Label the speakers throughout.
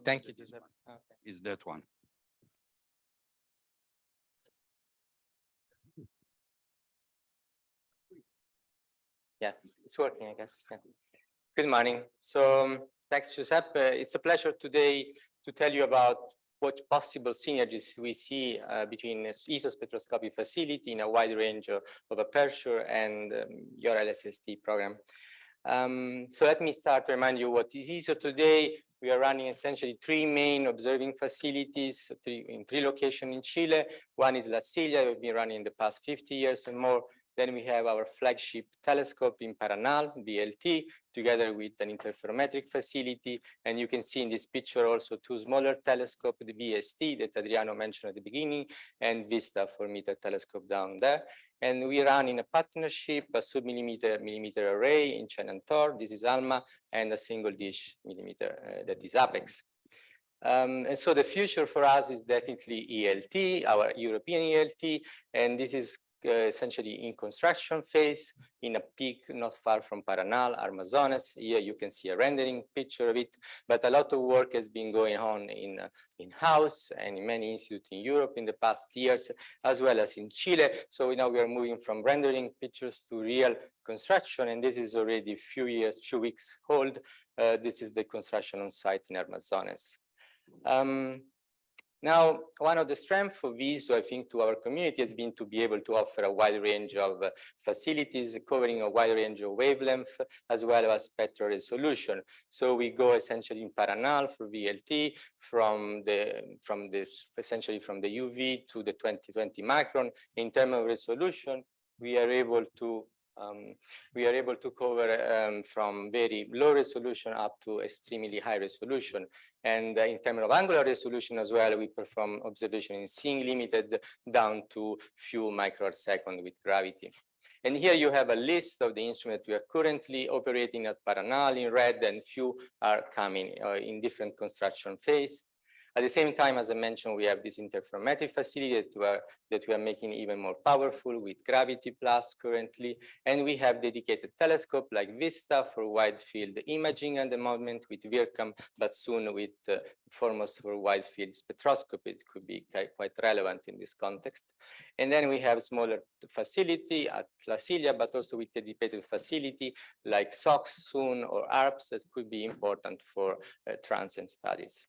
Speaker 1: Thank you, Giuseppe.
Speaker 2: Okay. Is that one?
Speaker 1: Yes, it's working, I guess. Yeah. Good morning. So thanks, Giuseppe. It's a pleasure today to tell you about what possible synergies we see between ESO spectroscopy facility in a wide range of aperture and your LSST program. So let me start to remind you what is ESO today. We are running essentially three main observing facilities in three locations in Chile. One is La Silla, we've been running in the past 50 years and more. Then we have our flagship telescope in Paranal, ELT, together with an interferometric facility. And you can see in this picture also two smaller telescopes, the BST that Adriano mentioned at the beginning, and Vista 4-meter telescope down there. And we run in a partnership, a sub-millimeter array in Chenantor, this is ALMA, and a single dish millimeter, that is Apex. And so the future for us is definitely ELT, our European ELT, and this is essentially in construction phase in a peak not far from Paranal, Amazonas. Here you can see a rendering picture of it, but a lot of work has been going on in-house and in many institutes in Europe in the past years, as well as in Chile. So now we are moving from rendering pictures to real construction, and this is already few weeks old. This is the construction on site in Amazonas. Now, one of the strengths of ESO, I think, to our community has been to be able to offer a wide range of facilities covering a wide range of wavelength as well as spectral resolution. So we go essentially in Paranal for VLT essentially from the UV to the 2020 micron. In terms of resolution, we are able to cover from very low resolution up to extremely high resolution. And in terms of angular resolution as well, we perform observation in seeing limited down to few microseconds with gravity. And here you have a list of the instruments we are currently operating at Paranal in red, and few are coming in different construction phase. At the same time, as I mentioned, we have this interferometric facility that we are making even more powerful with Gravity Plus currently. And we have dedicated telescope like Vista for wide field imaging at the moment with VIRCAM, but soon with foremost for wide field spectroscopy. It could be quite relevant in this context. And then we have smaller facility at La Silla, but also with dedicated facility like SOX soon or ARPS that could be important for transient studies.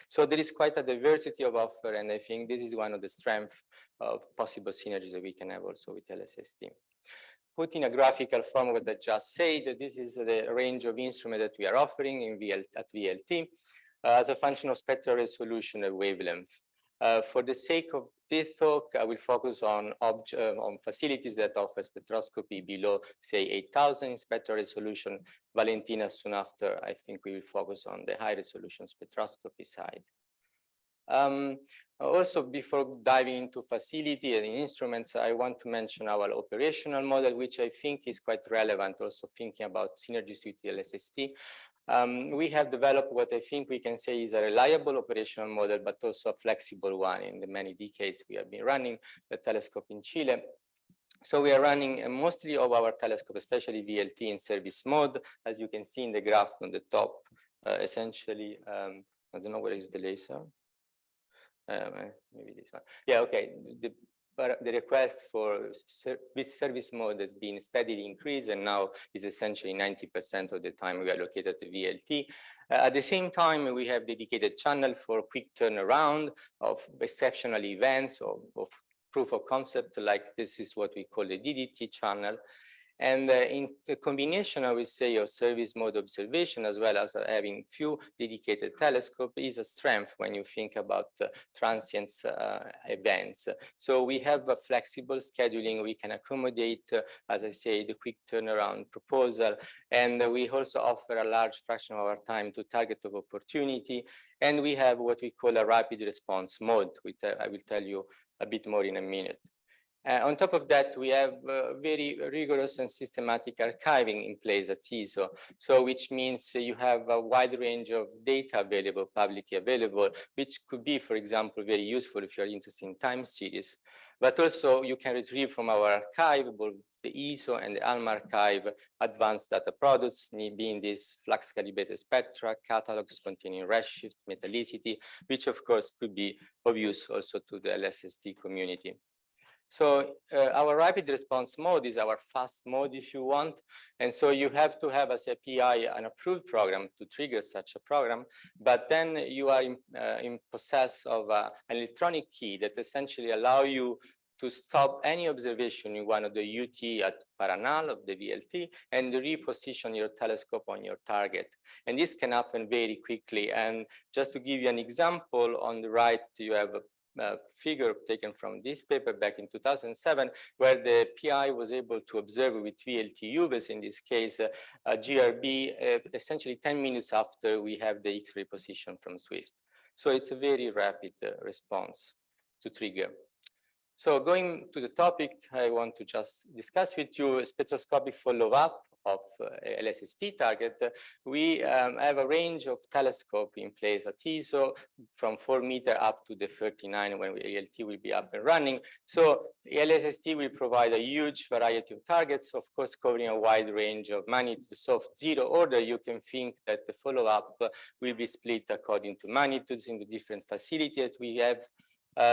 Speaker 1: So there is quite a diversity of offer, and I think this is one of the strengths of possible synergies that we can have also with LSST. Put in a graphical form what I just said, that this is the range of instruments that we are offering at VLT as a function of spectral resolution and wavelength. For the sake of this talk, I will focus on facilities that offer spectroscopy below, say, 8,000 in spectral resolution. Valentina, soon after, I think we will focus on the high resolution spectroscopy side. Also, before diving into facility and instruments, I want to mention our operational model, which I think is quite relevant, also thinking about synergies with the LSST. We have developed what I think we can say is a reliable operational model, but also a flexible one in the many decades we have been running the telescope in Chile. So we are running mostly of our telescope, especially VLT in service mode, as you can see in the graph on the top. Essentially, I don't know where is the laser. Maybe this one. Yeah, okay. The request for this service mode has been steadily increased, and now is essentially 90% of the time we are located at VLT. At the same time, we have dedicated channel for quick turnaround of exceptional events or of proof of concept, like this is what we call the DDT channel. And in the combination, I would say, of service mode observation, as well as having few dedicated telescopes, is a strength when you think about transients events. So we have a flexible scheduling. We can accommodate, as I say, the quick turnaround proposal. And we also offer a large fraction of our time to target of opportunity. And we have what we call a rapid response mode, which I will tell you a bit more in a minute. On top of that, we have very rigorous and systematic archiving in place at ESO, so which means you have a wide range of data available, publicly available, which could be, for example, very useful if you're interested in time series. But also you can retrieve from our archive both the ESO and the ALMA archive advanced data products, being these flux calibrated spectra, catalogs containing redshift, metallicity, which of course could be of use also to the LSST community. So our rapid response mode is our fast mode, if you want. And so you have to have as a PI an approved program to trigger such a program. But then you are in possess of an electronic key that essentially allow you to stop any observation in one of the UT at Paranal of the VLT and reposition your telescope on your target. And this can happen very quickly. And just to give you an example, on the right, you have a figure taken from this paper back in 2007, where the PI was able to observe with VLT UVs, in this case, a GRB, essentially 10 minutes after we have the X-ray position from Swift. So it's a very rapid response to trigger. So going to the topic, I want to just discuss with you spectroscopic follow-up of LSST target. We have a range of telescope in place at ESO from 4 meters up to the 39 when ELT will be up and running. So LSST will provide a huge variety of targets, of course, covering a wide range of magnitudes of 0 order. You can think that the follow-up will be split according to magnitudes in the different facilities that we have.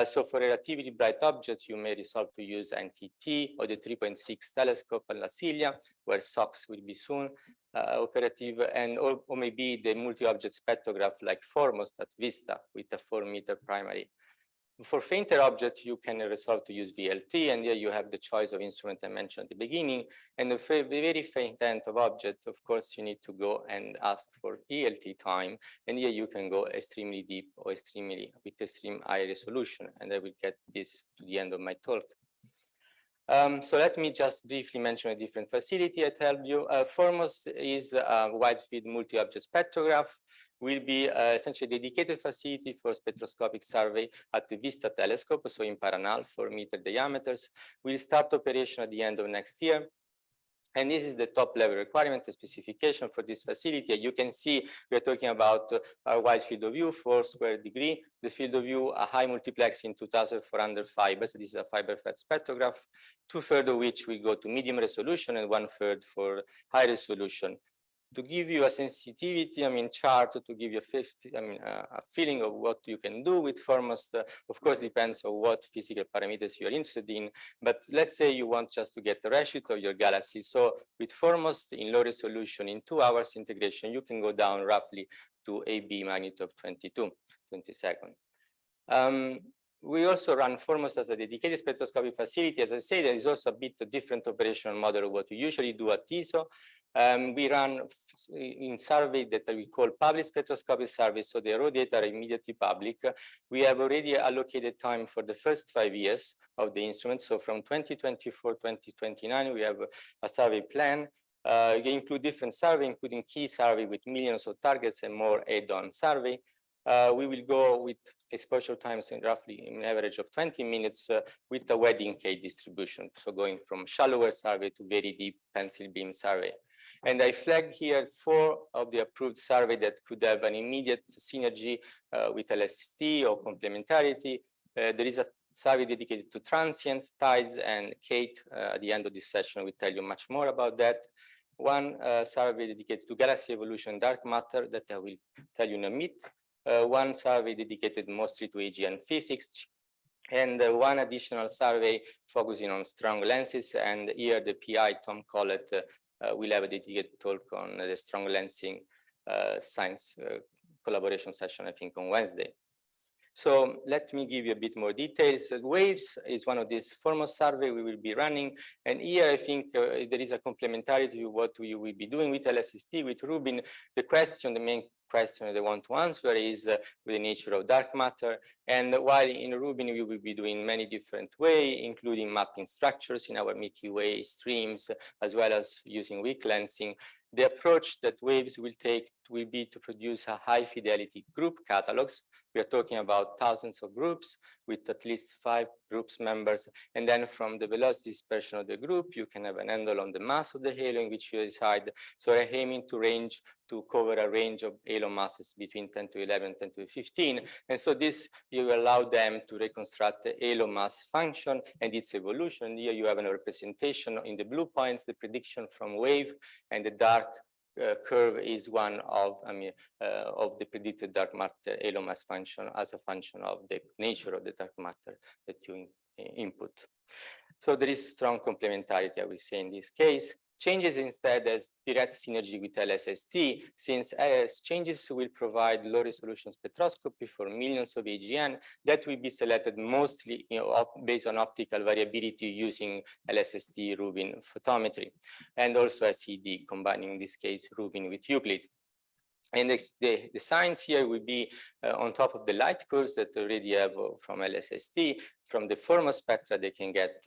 Speaker 1: So for relatively bright objects, you may resolve to use NTT or the 3.6 telescope at La Silla, where SOX will be soon operative, and or maybe the multi-object spectrograph like Foremost at Vista with a 4 meter primary. For fainter objects, you can resolve to use VLT, and here you have the choice of instrument I mentioned at the beginning. And the very faint end of object, of course, you need to go and ask for ELT time, and here you can go extremely deep or with extreme high resolution, and I will get this to the end of my talk. So let me just briefly mention a different facility I tell you. Foremost is a wide-field multi-object spectrograph, will be essentially a dedicated facility for spectroscopic survey at the Vista telescope, so in Paranal, 4 meter diameters. We'll start operation at the end of next year. And this is the top level requirement, the specification for this facility. You can see we're talking about a wide field of view, 4 square degree. The field of view, a high multiplex in 2,400 fibers. This is a fiber-fed spectrograph, 2/3 of which will go to medium resolution and 1/3 for high resolution. To give you a sensitivity, chart to give you a feeling of what you can do with Foremost, of course, depends on what physical parameters you're interested in. But let's say you want just to get the redshift of your galaxy. So with Foremost in low resolution, in 2 hours integration, you can go down roughly to AB magnitude of 20 seconds. We also run Foremost as a dedicated spectroscopic facility. As I say, there is also a bit different operational model of what we usually do at ESO. We run in survey that we call public spectroscopic survey, so the raw data are immediately public. We have already allocated time for the first 5 years of the instrument. So from 2024, 2029, we have a survey plan. We include different survey, including key survey with millions of targets and more add-on survey. We will go with exposure times in roughly an average of 20 minutes with a wedding K distribution. So going from shallower survey to very deep pencil beam survey. And I flag here 4 of the approved survey that could have an immediate synergy with LSST or complementarity. There is a survey dedicated to transients, tides, and Kate. At the end of this session, we'll tell you much more about that. One survey dedicated to galaxy evolution, dark matter, that I will tell you in a minute. One survey dedicated mostly to AGN physics, and one additional survey focusing on strong lenses. And here the PI, Tom Collett, will have a dedicated talk on the strong lensing science collaboration session, I think, on Wednesday. So let me give you a bit more details. Waves is one of these Foremost survey we will be running. And here I think there is a complementarity to what we will be doing with LSST, with Rubin. The main question they want to answer is the nature of dark matter. And while in Rubin, we will be doing many different ways, including mapping structures in our Milky Way streams, as well as using weak lensing. The approach that Waves will take will be to produce a high fidelity group catalogs. We are talking about thousands of groups with at least 5 groups members. And then from the velocity dispersion of the group, you can have an handle on the mass of the halo in which you decide. So we're aiming to cover a range of halo masses between 10 to 11, 10 to 15. And so this, you will allow them to reconstruct the halo mass function and its evolution. Here you have a representation in the blue points, the prediction from Wave, and the dark curve is one of the predicted dark matter halo mass function as a function of the nature of the dark matter that you input. So there is strong complementarity, I will say, in this case. Changes instead as direct synergy with LSST, since changes will provide low resolution spectroscopy for millions of AGN that will be selected mostly based on optical variability using LSST Rubin photometry, and also SED, combining in this case Rubin with Euclid. And the science here will be on top of the light curves that already have from LSST. From the formal spectra, they can get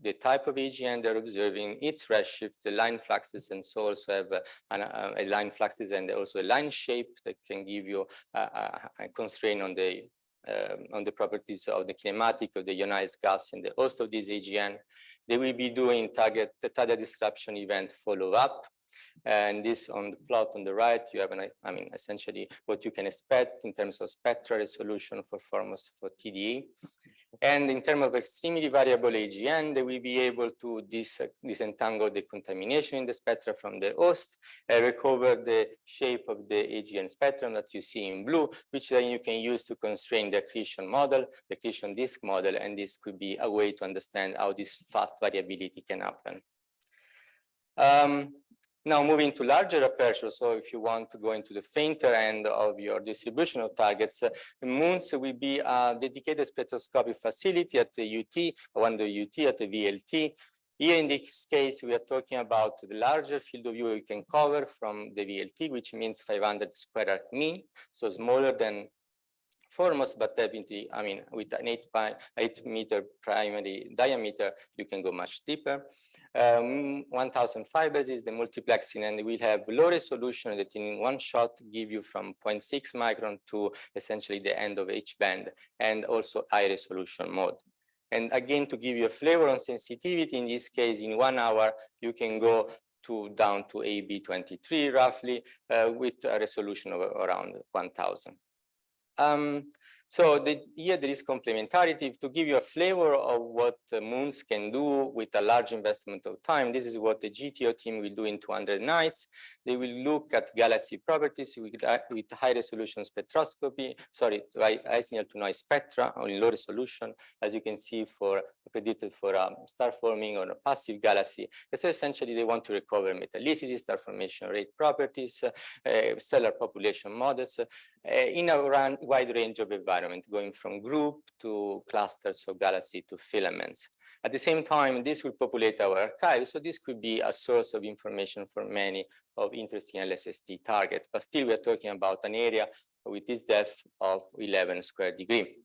Speaker 1: the type of AGN they're observing, its redshift, the line fluxes, and so also have a line fluxes and also a line shape that can give you a constraint on the properties of the kinematic of the ionized gas and the host of this AGN. They will be doing the target disruption event follow-up. And this on the plot on the right, you have essentially what you can expect in terms of spectral resolution for TDE. And in terms of extremely variable AGN, they will be able to disentangle the contamination in the spectra from the host, recover the shape of the AGN spectrum that you see in blue, which then you can use to constrain the accretion model, the accretion disk model, and this could be a way to understand how this fast variability can happen. Now moving to larger aperture, so if you want to go into the fainter end of your distribution of targets, moons will be a dedicated spectroscopic facility at the UT, or under UT at the VLT. Here in this case, we are talking about the larger field of view we can cover from the VLT, which means 500 square arc mean, so smaller than foremost, but definitely, with an 8 meter primary diameter, you can go much deeper. 1000 fibers is the multiplexing, and we'll have low resolution that in one shot give you from 0.6 micron to essentially the end of H band, and also high resolution mode. And again, to give you a flavor on sensitivity, in this case, in 1 hour, you can go down to AB23 roughly, with a resolution of around 1000. So here there is complementarity. To give you a flavor of what moons can do with a large investment of time, this is what the GTO team will do in 200 nights. They will look at galaxy properties with high resolution spectroscopy, high signal to noise spectra in low resolution, as you can see predicted for star forming or a passive galaxy. And so essentially they want to recover metallicity, star formation rate properties, stellar population models, in a wide range of environment, going from group to clusters of galaxy to filaments. At the same time, this will populate our archive, so this could be a source of information for many of interesting LSST targets. But still, we are talking about an area with this depth of 11 square degree.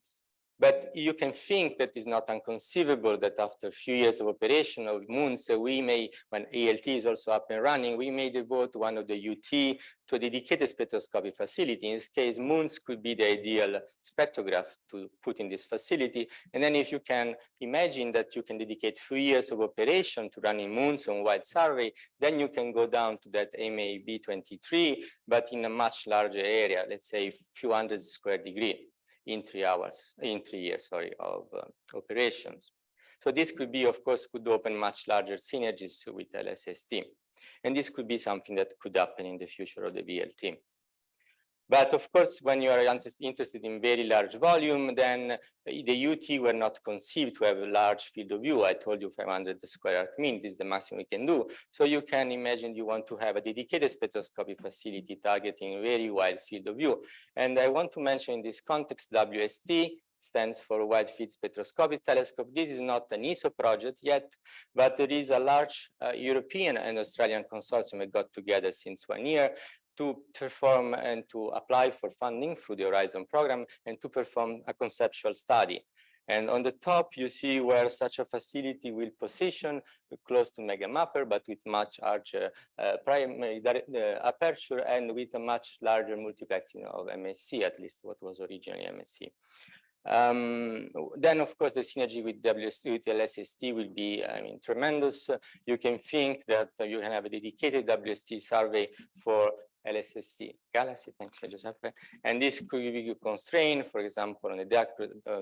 Speaker 1: But you can think that it's not inconceivable that after a few years of operation of moons, we may, when ELT is also up and running, we may devote one of the UT to a dedicated spectroscopic facility. In this case, moons could be the ideal spectrograph to put in this facility. And then if you can imagine that you can dedicate a few years of operation to running moons on wide survey, then you can go down to that MAB23, but in a much larger area, let's say a few hundred square degree. In 3 years of operations. So this could be, of course, could open much larger synergies with LSST. And this could be something that could happen in the future of the VLT. But of course, when you are interested in very large volume, then the UT were not conceived to have a large field of view. I told you 500 square arc mean, this is the maximum we can do. So you can imagine you want to have a dedicated spectroscopic facility targeting a very wide field of view. And I want to mention in this context, WST stands for Wide Field Spectroscopic Telescope. This is not an ESO project yet, but there is a large European and Australian consortium that got together since 1 year to perform and to apply for funding through the Horizon program and to perform a conceptual study. And on the top, you see where such a facility will position close to megamapper, but with much larger primary aperture and with a much larger multiplexing of MSC, at least what was originally MSC. Then, of course, the synergy with LSST will be, I mean, tremendous. You can think that you can have a dedicated WST survey for LSST galaxy, thank you, Giuseppe. And this could give you constraint, for example, on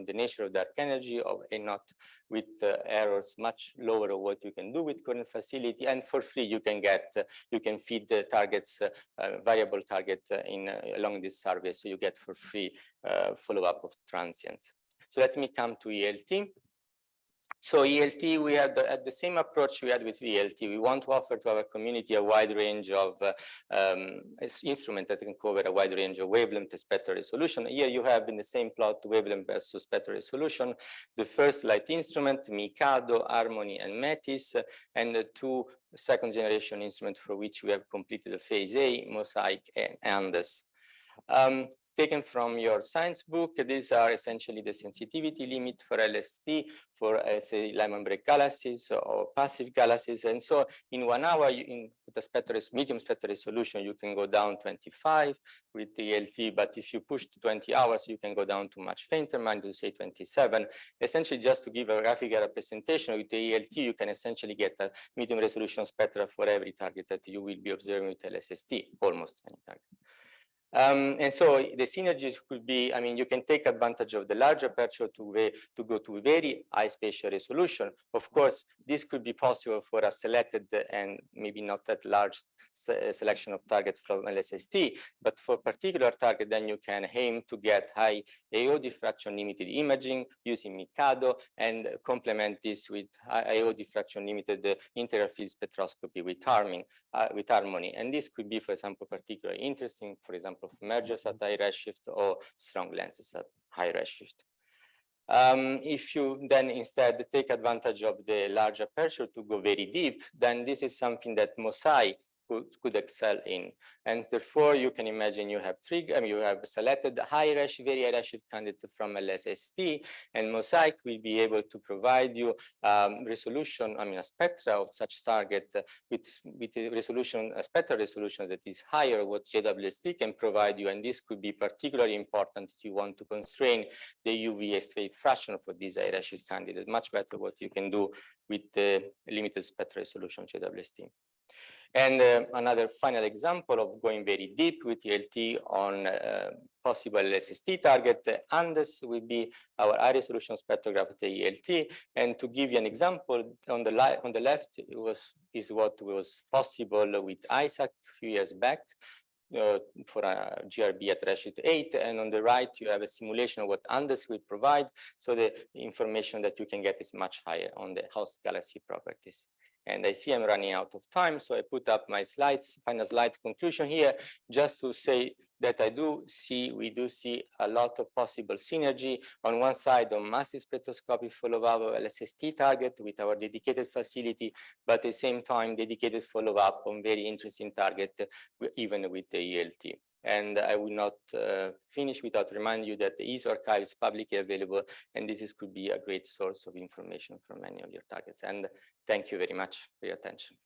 Speaker 1: the nature of dark energy, or not with errors much lower of what you can do with current facility. And for free, you can feed the targets, variable target along this survey, so you get for free follow-up of transients. So let me come to ELT. So ELT, we had the same approach we had with ELT. We want to offer to our community a wide range of instruments that can cover a wide range of wavelength and spectral resolution. Here you have in the same plot wavelength versus spectral resolution. The first light instrument, Mikado, Harmony, and Metis, and the two second generation instruments for which we have completed the phase A, Mosaic and Andes. Taken from your science book, these are essentially the sensitivity limit for LST for, say, Lyman break galaxies or passive galaxies. And so in 1 hour, with the medium spectral resolution, you can go down 25 with the ELT, but if you push to 20 hours, you can go down to much fainter, to say 27. Essentially, just to give a graphical representation, with the ELT, you can essentially get a medium resolution spectra for every target that you will be observing with LSST, almost any target. And so the synergies could be, I mean, you can take advantage of the large aperture to go to very high spatial resolution. Of course, this could be possible for a selected and maybe not that large selection of targets from LSST, but for particular target, then you can aim to get high AO diffraction limited imaging using Mikado and complement this with AO diffraction limited integral field spectroscopy with Harmony. And this could be, for example, particularly interesting, for example, of mergers at high redshift or strong lenses at high redshift. If you then instead take advantage of the large aperture to go very deep, then this is something that Mosaic could excel in. And therefore, you can imagine you have you have selected the very high redshift candidate from LSST, and Mosaic will be able to provide you resolution, I mean, a spectra of such target with a resolution, a spectral resolution that is higher what JWST can provide you. And this could be particularly important if you want to constrain the UV X-ray fraction for this high redshift candidate, much better what you can do with the limited spectral resolution JWST. And another final example of going very deep with ELT on possible LSST target, Andes will be our high resolution spectrograph at the ELT. And to give you an example, on the left is what was possible with ISAC a few years back for a GRB at redshift 8, and on the right you have a simulation of what Andes will provide. So the information that you can get is much higher on the host galaxy properties. And I see I'm running out of time, so I put up my slides, final slide conclusion here, just to say that we do see a lot of possible synergy on one side on massive spectroscopic follow-up of LSST target with our dedicated facility, but at the same time dedicated follow-up on very interesting target, even with the ELT. And I will not finish without reminding you that the ESO archive is publicly available, and this could be a great source of information for many of your targets. And thank you very much for your attention.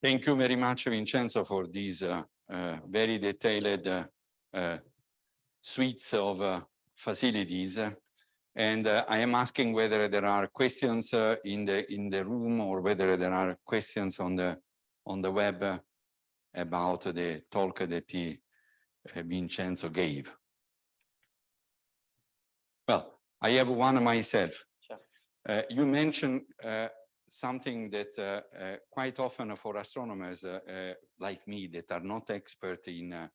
Speaker 2: Thank you very much, Vincenzo, for these very detailed suites of facilities. And I am asking whether there are questions in the room or whether there are questions on the web about the talk that Vincenzo gave. Well, I have one myself. Sure. You mentioned something that quite often for astronomers like me that are not expert in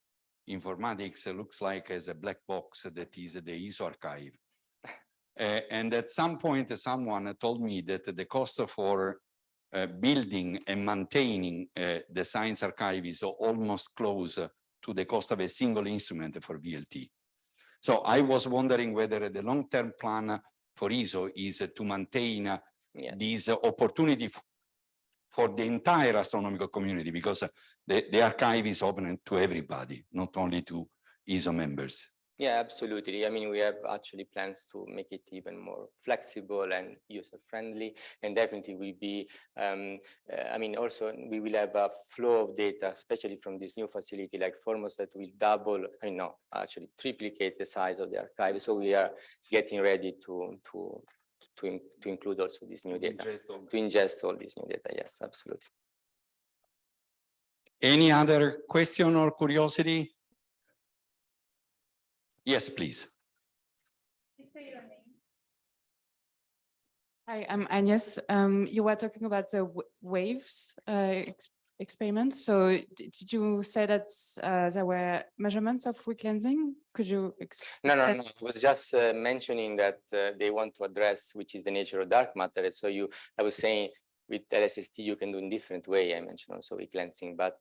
Speaker 2: informatics looks like as a black box that is the ESO archive. And at some point, someone told me that the cost for building and maintaining the science archive is almost close to the cost of a single instrument for VLT. So I was wondering whether the long-term plan for ESO is to maintain this opportunity for the entire astronomical community, because the archive is open to everybody, not only to ESO members.
Speaker 1: Yeah, absolutely. I mean, we have actually plans to make it even more flexible and user-friendly, and definitely will be, I mean, also we will have a flow of data, especially from this new facility like Formos, that will double, I mean, no, actually triplicate the size of the archive. So we are getting ready to include also this new data, to ingest all this new data. Yes, absolutely.
Speaker 2: Any other question or curiosity? Yes, please.
Speaker 3: Hi, I'm Agnes. You were talking about the waves experiments. So did you say that there were measurements of weak lensing? Could you
Speaker 1: No. I was just mentioning that they want to address which is the nature of dark matter. So I was saying with LSST you can do in different way. I mentioned also weak lensing, but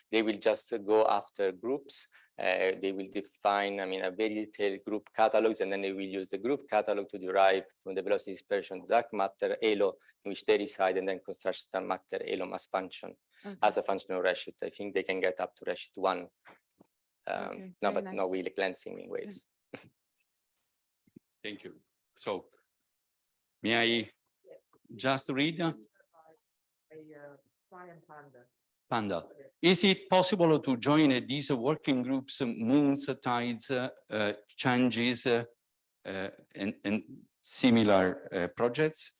Speaker 1: they will just go after groups. They will define, I mean, a very detailed group catalogs, and then they will use the group catalog to derive from the velocity dispersion dark matter halo in which they reside, and then construct dark matter halo mass function as a function of redshift. I think they can get up to redshift 1.
Speaker 3: Okay,
Speaker 1: no, but
Speaker 3: nice.
Speaker 1: no weak lensing in waves.
Speaker 2: Thank you. So, may I just read? Panda. Is it possible to join these working groups, moons, tides, changes, and similar projects?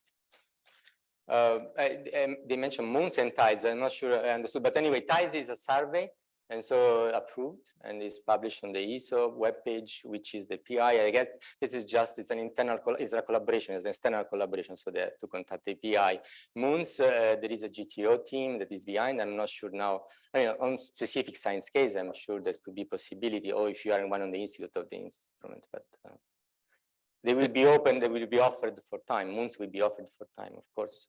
Speaker 1: They mentioned moons and tides. I'm not sure I understood, but anyway, tides is a survey, and so approved and is published on the ESO webpage, which is the PI. I guess this is just, it's an internal, it's a collaboration, it's an external collaboration, so they have to contact the PI. Moons, there is a GTO team that is behind. I'm not sure now, I mean, on specific science case, I'm sure that could be possibility, or if you are in one on the institute of the instrument, but they will be open, they will be offered for time. Moons will be offered for time, of course.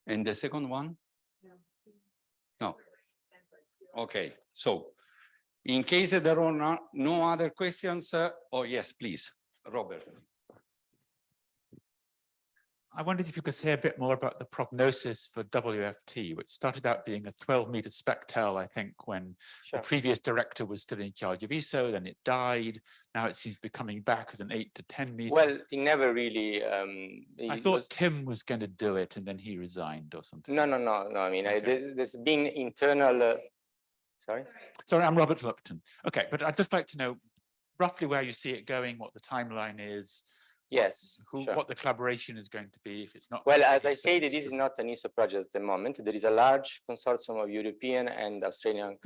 Speaker 2: And the second one? No. Okay, so in case there are no other questions, oh yes, please, Robert.
Speaker 4: I wondered if you could say a bit more about the prognosis for WFT, which started out being a 12-meter spectel, I think, when the previous director was still in charge of ESO, then it died. Now it seems to be coming back as an 8 to 10 meter.
Speaker 1: Well, it never really.
Speaker 4: I thought Tim was going to do it and then he resigned or something.
Speaker 1: No. I mean, okay. There's been internal. Sorry?
Speaker 4: Sorry, I'm Robert Lupton. Okay, but I'd just like to know roughly where you see it going, what the timeline is.
Speaker 1: Yes,
Speaker 4: what the collaboration is going to be if it's not.
Speaker 1: Well, as I say, this is not an ESO project at the moment. There is a large consortium of European and Australian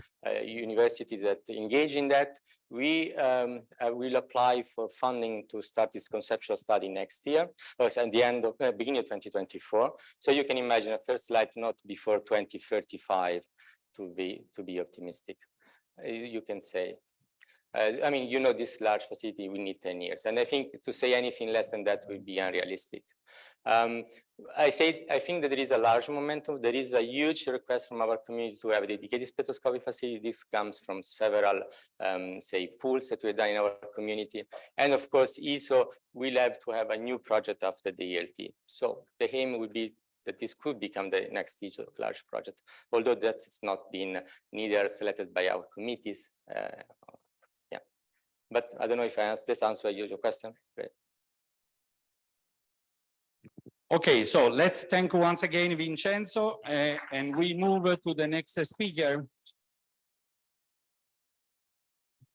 Speaker 1: universities that engage in that. We will apply for funding to start this conceptual study next year, or at the end of beginning of 2024. So you can imagine a first light not before 2035 to be optimistic. You can say. I mean, you know, this large facility will need 10 years. And I think to say anything less than that would be unrealistic. I think that there is a large momentum. There is a huge request from our community to have a dedicated spectroscopic facility. This comes from several, say, pools that we've done in our community. And of course, ESO will have to have a new project after the ELT. So the aim would be that this could become the next ESO large project, although that has not been neither selected by our committees. But I don't know if I answered this answer your question. Great.
Speaker 2: Okay, so let's thank once again Vincenzo, and we move to the next speaker.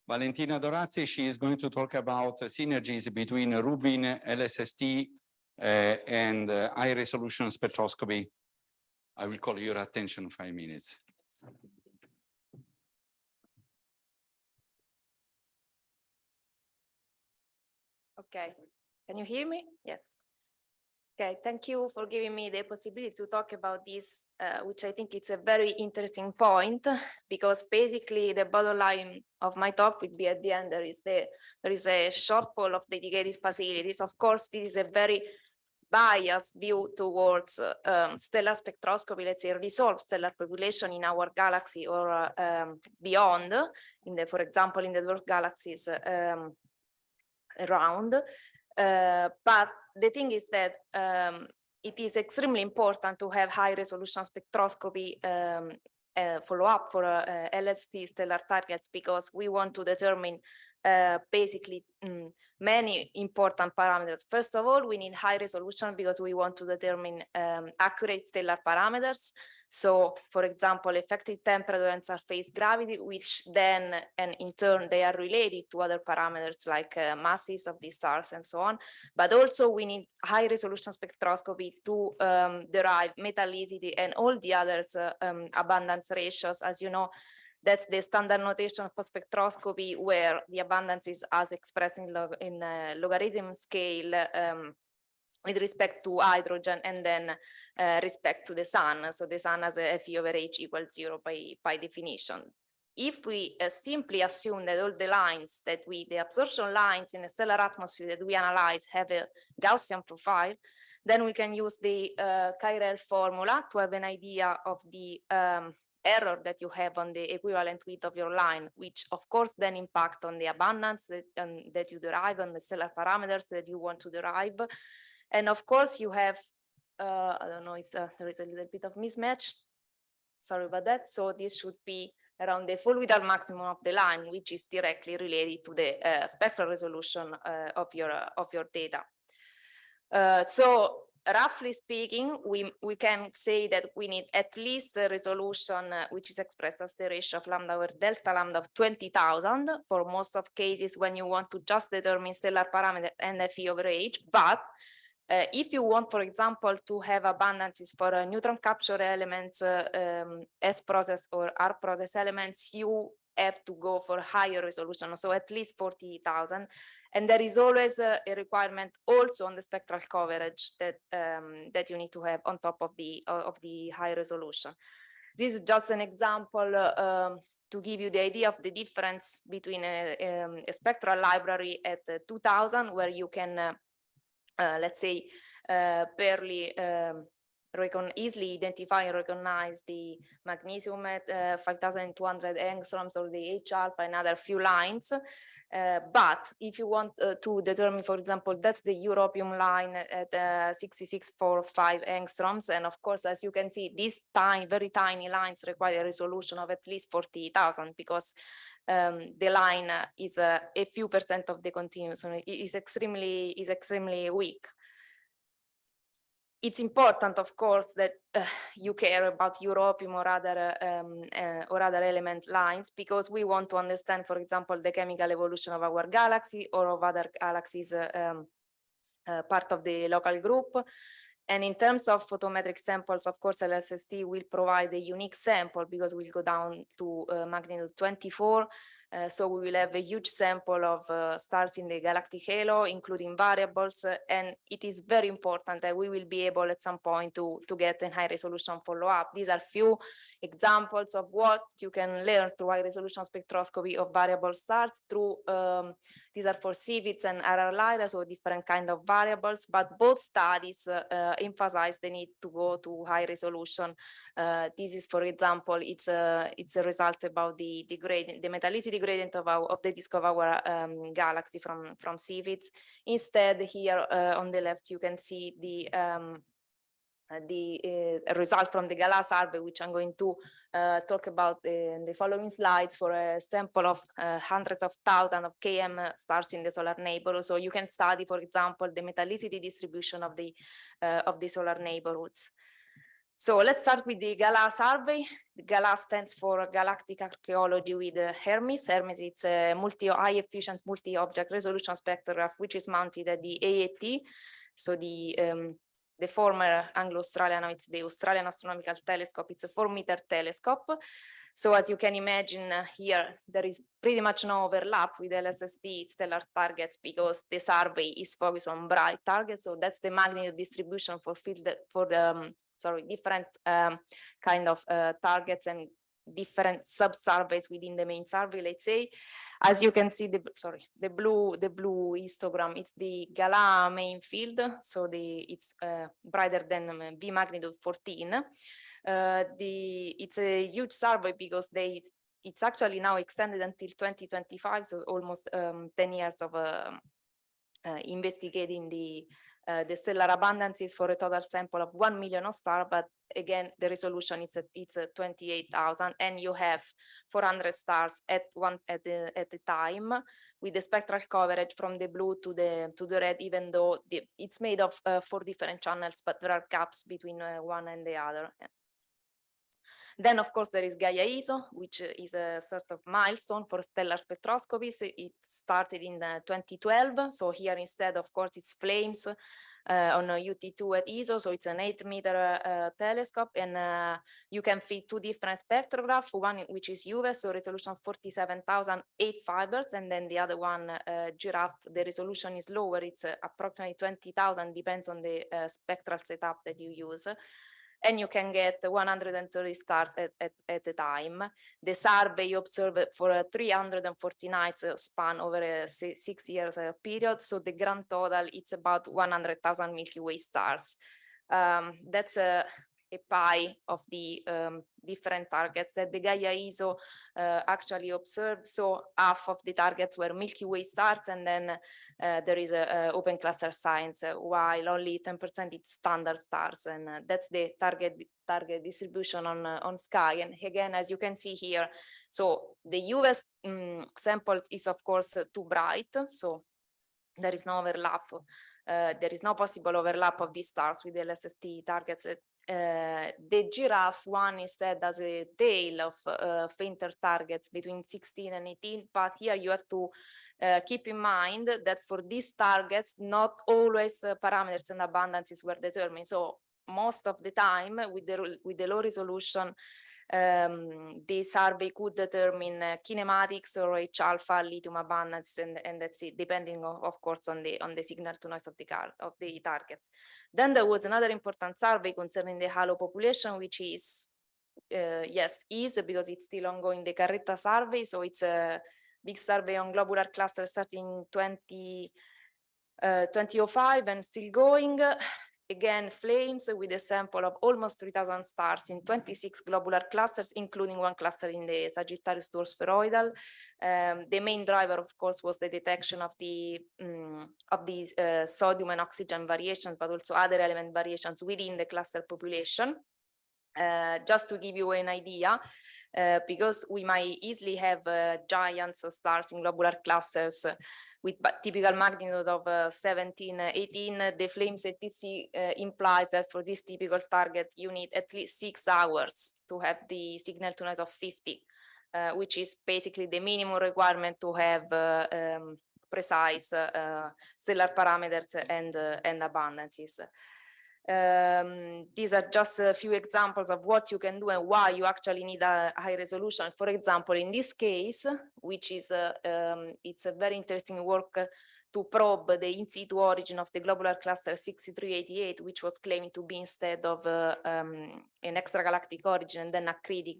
Speaker 2: Valentina D'Orazi, she is going to talk about synergies between Rubin-LSST and high-resolution spectroscopy. I will call your attention 5 minutes.
Speaker 5: Okay, can you hear me? Yes. Okay, thank you for giving me the possibility to talk about this, which I think it's a very interesting point, because basically the bottom line of my talk would be at the end, there is a shortfall of dedicated facilities. Of course, this is a very biased view towards stellar spectroscopy, let's say resolved stellar population in our galaxy or beyond, for example, in the dwarf galaxies around. But the thing is that it is extremely important to have high resolution spectroscopy follow-up for LST stellar targets, because we want to determine basically many important parameters. First of all, we need high resolution because we want to determine accurate stellar parameters. So, for example, effective temperature and surface gravity, which then, and in turn, they are related to other parameters like masses of the stars and so on. But also we need high resolution spectroscopy to derive metallicity and all the others abundance ratios. As you know, that's the standard notation for spectroscopy, where the abundance is as expressed in logarithm scale with respect to hydrogen, and then respect to the sun. So the sun has a Fe over H equals 0 by definition. If we simply assume that all the lines that the absorption lines in a stellar atmosphere that we analyze have a Gaussian profile, then we can use the chiral formula to have an idea of the error that you have on the equivalent width of your line, which of course then impact on the abundance that you derive, on the stellar parameters that you want to derive. And of course you have, I don't know if there is a little bit of mismatch, sorry about that. So this should be around the full width maximum of the line, which is directly related to the spectral resolution of your data. So roughly speaking, we can say that we need at least a resolution which is expressed as the ratio of lambda over delta lambda of 20,000 for most of cases when you want to just determine stellar parameter and Fe over H. But if you want, for example, to have abundances for neutron capture elements, S process or R process elements, you have to go for higher resolution, so at least 40,000. And there is always a requirement also on the spectral coverage that that you need to have on top of the high resolution. This is just an example to give you the idea of the difference between a spectral library at 2000, where you can let's say barely easily identify and recognize the magnesium at 5200 angstroms or the H alpha and other few lines. But if you want to determine, for example, that's the europium line at 6645 angstroms. And of course, as you can see, these very tiny lines require a resolution of at least 40,000 because the line is a few percent of the continuum, so it is extremely weak. It's important, of course, that you care about europium or other element lines, because we want to understand, for example, the chemical evolution of our galaxy or of other galaxies part of the local group. And in terms of photometric samples, of course, LSST will provide a unique sample because we'll go down to magnitude 24. So we will have a huge sample of stars in the galactic halo, including variables, and it is very important that we will be able at some point to get a high resolution follow-up. These are few examples of what you can learn through high resolution spectroscopy of variable stars through these are for CVIDs and RR LIDAR, so different kind of variables, but both studies emphasize the need to go to high resolution. This is, for example, it's a result about the gradient, the metallicity gradient of the disk of our galaxy from CVIDs. Instead, here on the left, you can see the result from the GALA survey, which I'm going to talk about in the following slides, for a sample of hundreds of thousands of km stars in the solar neighborhood. So you can study, for example, the metallicity distribution of the solar neighborhoods. So let's start with the GALA survey. The GALA stands for Galactic Archaeology with Hermes. Hermes, it's a high-efficient multi-object resolution spectrograph, which is mounted at the AET. So the former Anglo-Australian, now it's the Australian Astronomical Telescope. It's a 4-meter telescope. So as you can imagine here, there is pretty much no overlap with LSST stellar targets because the survey is focused on bright targets. So that's the magnitude distribution for different kind of targets and different sub-surveys within the main survey, let's say. As you can see, the blue histogram, it's the GALA main field, so it's brighter than V magnitude 14. It's a huge survey because it's actually now extended until 2025, so almost 10 years of investigating the stellar abundances for a total sample of 1 million of stars, but again, the resolution is it's 28,000, and you have 400 stars at a time, with the spectral coverage from the blue to the red, even though it's made of 4 different channels, but there are gaps between one and the other. Then, of course, there is Gaia ESO, which is a sort of milestone for stellar spectroscopies. It started in 2012. So here instead, of course, it's flames on a UT2 at ESO. So it's an 8-meter telescope, and you can fit 2 different spectrographs, one which is UV, so resolution 47,000, 8 fibers, and then the other one, giraffe, the resolution is lower. It's approximately 20,000, depends on the spectral setup that you use. And you can get 130 stars at a time. The survey you observe for a 340 nights span over a 6 years period. So the grand total, it's about 100,000 Milky Way stars. That's a pie of the different targets that the Gaia ESO actually observed. So half of the targets were Milky Way stars, and then there is a open cluster science, while only 10% is standard stars, and that's the target distribution on sky. And again, as you can see here, so the UV samples is of course too bright, so there is no overlap. There is no possible overlap of these stars with the LSST targets. The giraffe one instead has a tail of fainter targets between 16 and 18, but here you have to keep in mind that for these targets, not always parameters and abundances were determined. So most of the time with the low resolution, the survey could determine kinematics or H alpha lithium abundance, and that's it, depending of course on the signal to noise of the targets. Then there was another important survey concerning the halo population, which is because it's still ongoing, the Carretta survey. So it's a big survey on globular clusters starting in 2005 and still going. Again, flames with a sample of almost 3,000 stars in 26 globular clusters, including 1 cluster in the Sagittarius II spheroidal. The main driver, of course, was the detection of the sodium and oxygen variations, but also other element variations within the cluster population. Just to give you an idea, because we might easily have giant stars in globular clusters with typical magnitude of 17, 18, the flames ATC implies that for this typical target, you need at least 6 hours to have the signal to noise of 50, which is basically the minimum requirement to have precise stellar parameters and abundances. These are just a few examples of what you can do and why you actually need a high resolution. For example, in this case, which is it's a very interesting work to probe the in situ origin of the globular cluster 6388, which was claimed to be instead of an extragalactic origin and then accreting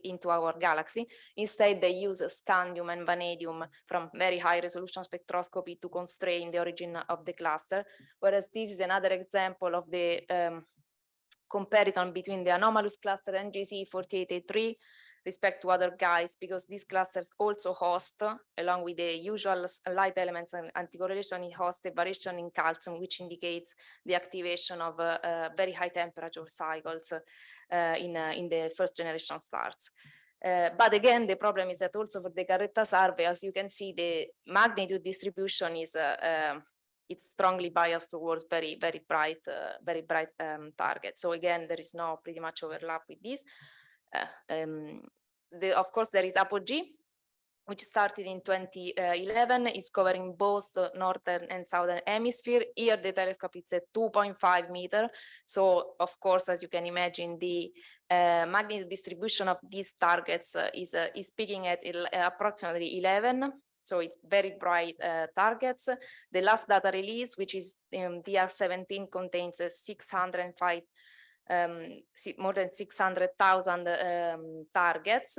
Speaker 5: into our galaxy. Instead, they use scandium and vanadium from very high resolution spectroscopy to constrain the origin of the cluster. Whereas this is another example of the comparison between the anomalous cluster and NGC4883 respect to other guys, because these clusters also host, along with the usual light elements and anticorrelation, it hosts a variation in calcium, which indicates the activation of very high temperature cycles in the first generation stars. But again, the problem is that also for the Carretta survey, as you can see, the magnitude distribution is it's strongly biased towards very bright targets. So again, there is no pretty much overlap with this. Of course, there is Apogee, which started in 2011, is covering both northern and southern hemisphere. Here, the telescope is at 2.5 meters. So, of course, as you can imagine, the magnitude distribution of these targets is peaking at approximately 11. So it's very bright targets. The last data release, which is DR17, contains 605. More than 600,000 targets,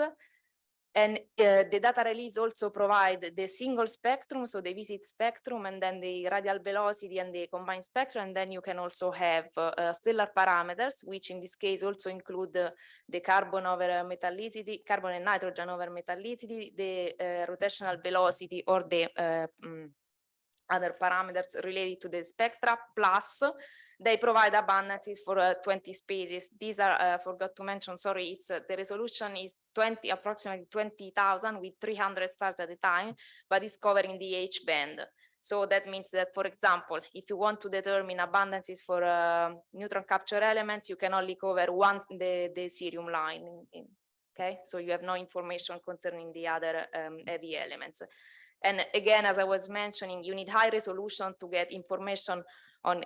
Speaker 5: and the data release also provide the single spectrum, so the visit spectrum, and then the radial velocity and the combined spectrum, and then you can also have stellar parameters, which in this case also include the carbon over metallicity, carbon and nitrogen over metallicity, the rotational velocity, or the other parameters related to the spectra, plus they provide abundances for 20 species. These are, forgot to mention, sorry, it's the resolution is approximately 20,000 with 300 stars at a time, but it's covering the H band. So that means that, for example, if you want to determine abundances for neutron capture elements, you can only cover once the cerium line. Okay, so you have no information concerning the other heavy elements. And again, as I was mentioning, you need high resolution to get information on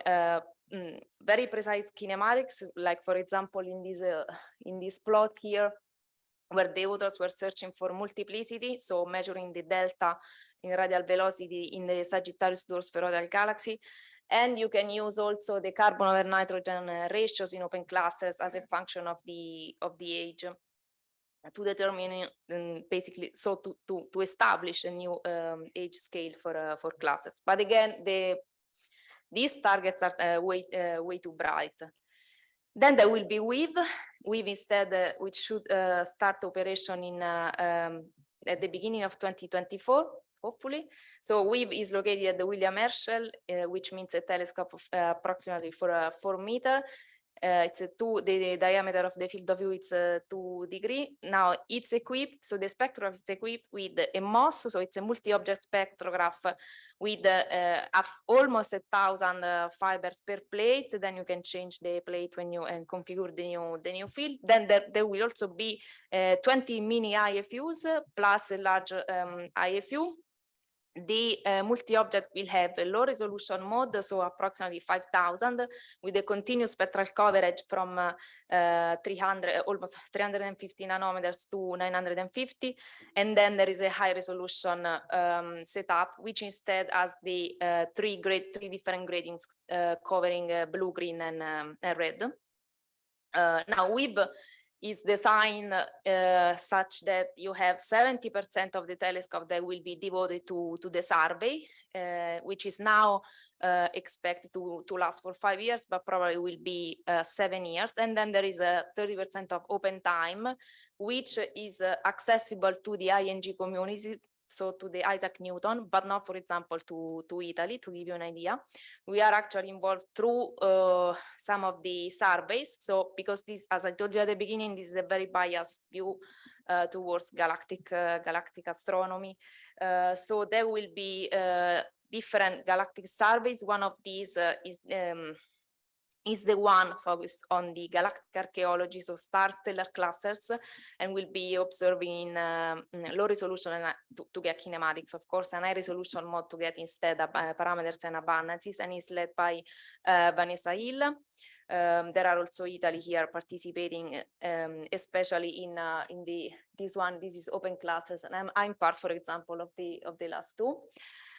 Speaker 5: very precise kinematics, like for example in this plot here, where the authors were searching for multiplicity, so measuring the delta in radial velocity in the Sagittarius dwarf spheroidal galaxy. And you can use also the carbon over nitrogen ratios in open clusters as a function of the age to determine basically, so to establish a new age scale for clusters. But again, these targets are way too bright. Then there will be WIV instead, which should start operation in at the beginning of 2024, hopefully. So WIV is located at the William Herschel, which means a telescope of approximately 4 meters. It's the diameter of the field of view, it's 2 degrees. Now it's equipped, so the spectrograph is equipped with a MOS, so it's a multi-object spectrograph with almost 1,000 fibers per plate. Then you can change the plate when you configure the new field. Then there will also be 20 mini IFUs plus a large IFU. The multi-object will have a low resolution mode, so approximately 5,000, with a continuous spectral coverage from almost 350 nanometers to 950. And then there is a high resolution setup, which instead has the three different gradings covering blue, green, and red. Now WIV is designed such that you have 70% of the telescope that will be devoted to the survey, which is now expected to last for 5 years, but probably will be 7 years. And then there is a 30% of open time, which is accessible to the ING community, so to the Isaac Newton, but not, for example, to Italy, to give you an idea. We are actually involved through some of the surveys. So because this, as I told you at the beginning, this is a very biased view towards galactic astronomy. So there will be different galactic surveys. One of these is the one focused on the galactic archaeology, so star-stellar clusters, and will be observing low resolution and to get kinematics, of course, and high resolution mode to get instead parameters and abundances, and is led by Vanessa Hill. There are also Italy here participating, especially in this one. This is open clusters, and I'm part, for example, of the last two.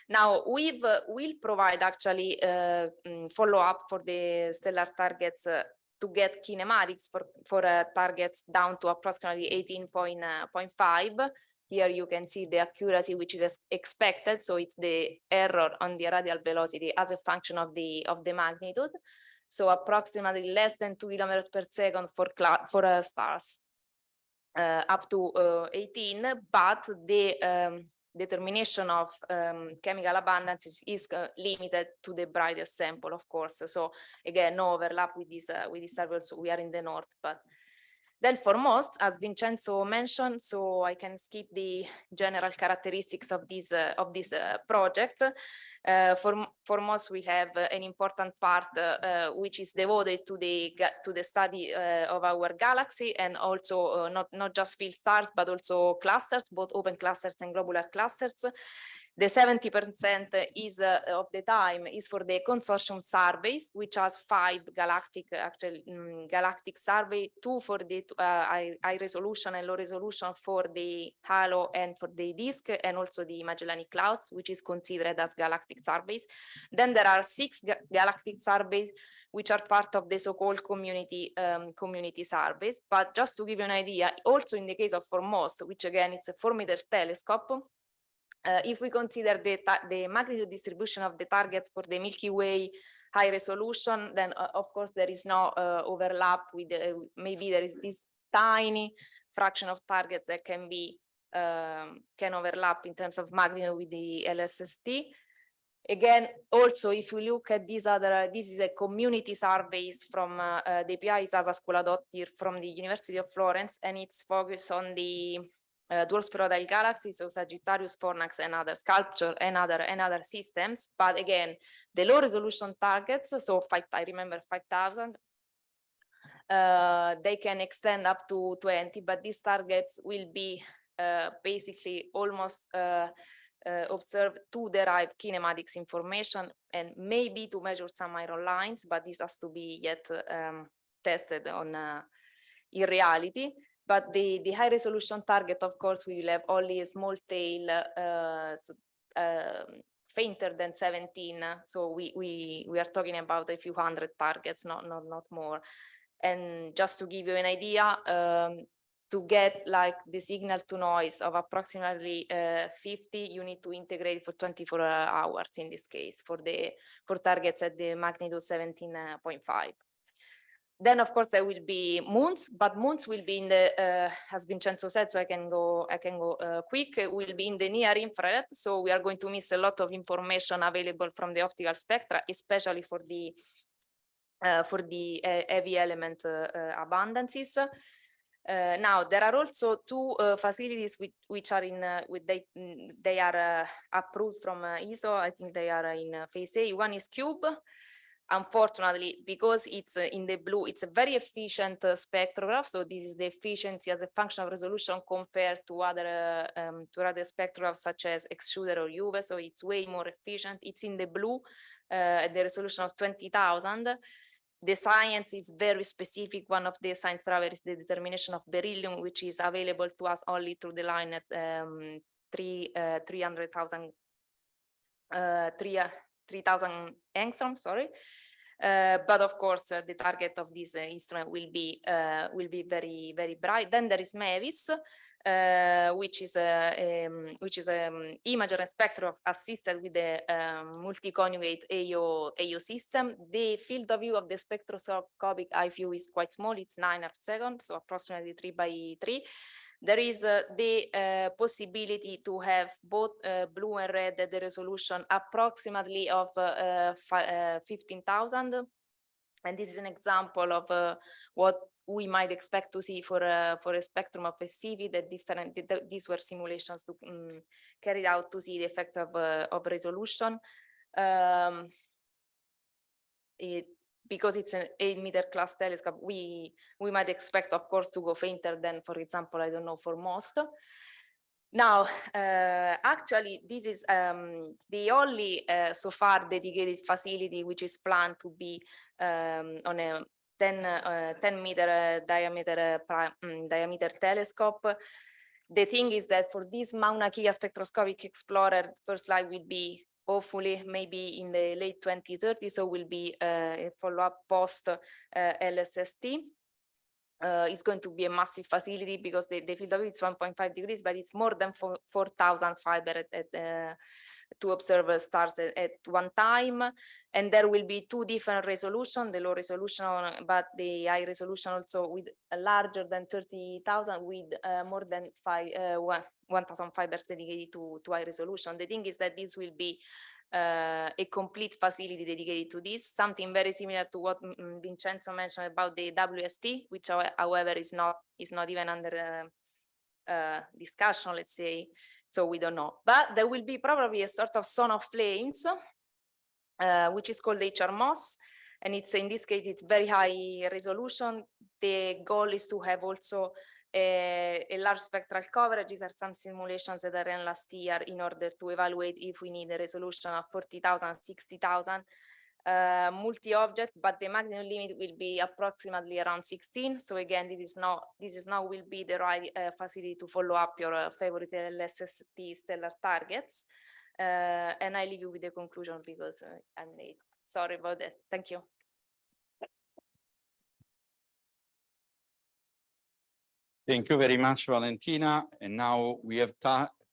Speaker 5: Now, we will provide actually follow-up for the stellar targets to get kinematics for targets down to approximately 18.5. Here you can see the accuracy which is expected, so it's the error on the radial velocity as a function of the magnitude. So approximately less than 2 kilometers per second for stars, up to 18, but the determination of chemical abundance is limited to the brightest sample, of course. So again, no overlap with this survey. So we are in the north, but then for most, as Vincenzo mentioned, so I can skip the general characteristics of this project. For most, we have an important part which is devoted to the study of our galaxy, and also not just field stars, but also clusters, both open clusters and globular clusters. The 70% is of the time is for the consortium surveys, which has 5 galactic survey, 2 for the high resolution and low resolution for the halo and for the disk, and also the Magellanic Clouds, which is considered as galactic surveys. Then there are 6 galactic surveys which are part of the so-called community surveys. But just to give you an idea, also in the case of FORMOST, which again it's a 4-meter telescope, if we consider the magnitude distribution of the targets for the Milky Way high resolution, then of course there is no overlap with maybe there is this tiny fraction of targets that can overlap in terms of magnitude with the LSST. Again, also, if you look at this is a community surveys from the API is Asa Scuola-Dottir from the University of Florence, and it's focused on the dual spheroidal galaxies, so Sagittarius, Fornax, and other sculpture and other systems. But again, the low resolution targets, so I remember 5,000. They can extend up to 20, but these targets will be basically almost observed to derive kinematics information and maybe to measure some iron lines, but this has to be yet tested on in reality. But the high resolution target, of course, we will have only a small tail, fainter than 17. So we are talking about a few hundred targets, not more. And just to give you an idea, to get like the signal to noise of approximately 50, you need to integrate for 24 hours in this case for targets at the magnitude 17.5. Then of course there will be moons, but moons will be in the as Vincenzo said, so I can go quick, will be in the near infrared. So we are going to miss a lot of information available from the optical spectra, especially for the heavy element abundances. Now there are also two facilities which are in they are approved from ESO. I think they are in phase A. One is Cube. Unfortunately, because it's in the blue, it's a very efficient spectrograph. So this is the efficiency as a function of resolution compared to other spectrographs such as Extruder or UV. So it's way more efficient. It's in the blue at the resolution of 20,000. The science is very specific. One of the science drivers is the determination of beryllium, which is available to us only through the line at 3,000 angstrom, sorry. But of course, the target of this instrument will be very, very bright. Then there is MAVIS, which is imager and spectro assisted with the multi-conjugate EO system. The field of view of the spectroscopic eye view is quite small. It's 9 arcseconds, so approximately 3 by 3. There is the possibility to have both blue and red at the resolution approximately of 15,000. And this is an example of what we might expect to see for a spectrum of PCV. These were simulations to carried out to see the effect of resolution. Because it's an 8-meter class telescope, we might expect, of course, to go fainter than, for example, I don't know, for most. Now, actually, this is the only so far dedicated facility which is planned to be on a 10-meter diameter telescope. The thing is that for this Mauna Kea Spectroscopic Explorer, first slide will be hopefully maybe in the late 2030s, so will be a follow-up post LSST. It's going to be a massive facility because the field of view is 1.5 degrees, but it's more than 4,000 fiber to observe stars at one time. And there will be two different resolutions, the low resolution, but the high resolution also with a larger than 30,000 with more than 1,000 fibers dedicated to high resolution. The thing is that this will be a complete facility dedicated to this, something very similar to what Vincenzo mentioned about the WST, which however is not even under discussion, let's say, so we don't know. But there will be probably a sort of zone of flames, which is called HRMOS, and it's in this case it's very high resolution. The goal is to have also a large spectral coverage. These are some simulations that I ran last year in order to evaluate if we need a resolution of 40,000, 60,000 multi-object, but the maximum limit will be approximately around 16. So again, this is now will be the right facility to follow up your favorite LSST stellar targets. And I leave you with the conclusion because I'm late. Sorry about that. Thank you.
Speaker 2: Thank you very much, Valentina. And now we have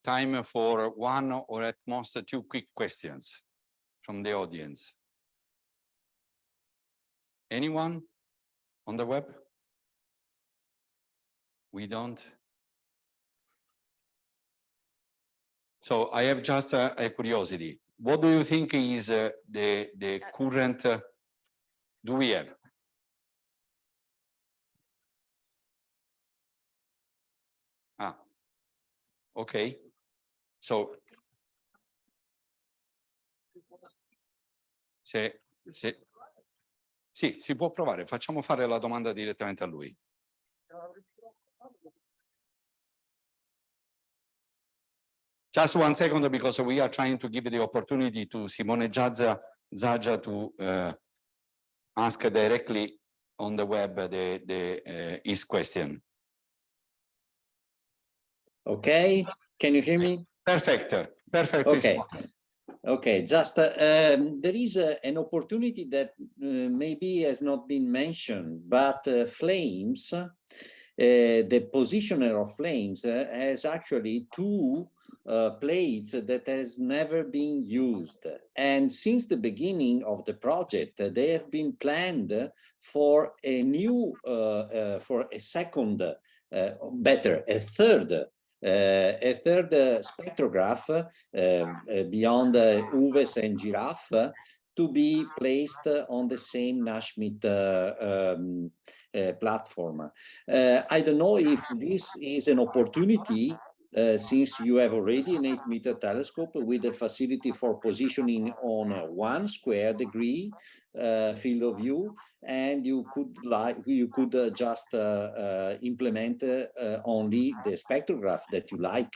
Speaker 2: time for one or at most two quick questions from the audience. Anyone on the web? We don't. So I have just a curiosity. what do you think is the current, do we have? Okay, so sì, si può provare, facciamo fare la domanda direttamente a lui. Just 1 second, because we are trying to give the opportunity to Simone Zaggia to ask directly on the web his question.
Speaker 6: Okay, can you hear me?
Speaker 2: Perfect, perfect.
Speaker 6: Okay. Okay, just there is an opportunity that maybe has not been mentioned, but flames, the positioner of flames has actually 2 plates that has never been used. And since the beginning of the project, they have been planned for a new, for a second, better, a third spectrograph beyond UVES and Giraffe to be placed on the same Nashmit platform. I don't know if this is an opportunity since you have already an 8-meter telescope with a facility for positioning on a 1 square degree field of view, and you could just implement only the spectrograph that you like.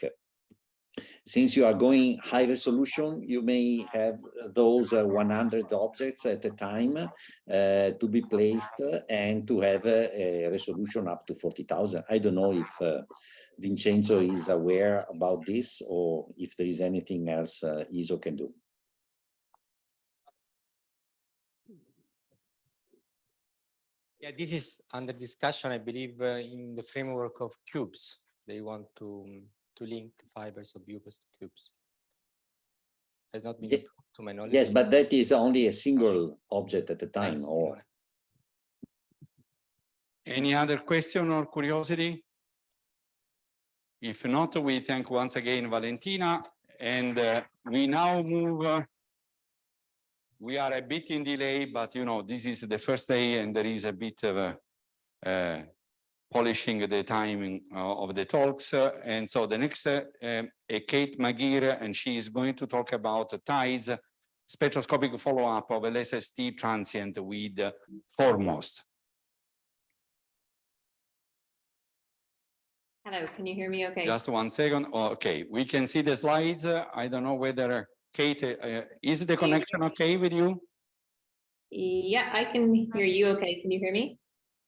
Speaker 6: Since you are going high resolution, you may have those 100 objects at a time to be placed and to have a resolution up to 40,000. I don't know if Vincenzo is aware about this or if there is anything else ESO can do.
Speaker 1: Yeah, this is under discussion, I believe, in the framework of cubes. They want to link fibers of UVES to cubes. Has not been approved, to my knowledge.
Speaker 6: Yes, but that is only a single object at a time.
Speaker 1: Thanks,
Speaker 6: or
Speaker 2: Any other question or curiosity? If not, we thank once again Valentina, and we now move. We are a bit in delay, but you know, this is the first day and there is a bit of polishing the timing of the talks. And so the next, Kate Maguire, and she is going to talk about TIES, spectroscopic follow-up of LSST transient with foremost.
Speaker 7: Hello, can you hear me okay?
Speaker 2: Just 1 second. Okay, we can see the slides. I don't know whether Kate, is the connection okay with you?
Speaker 7: Yeah, I can hear you okay. Can you hear me?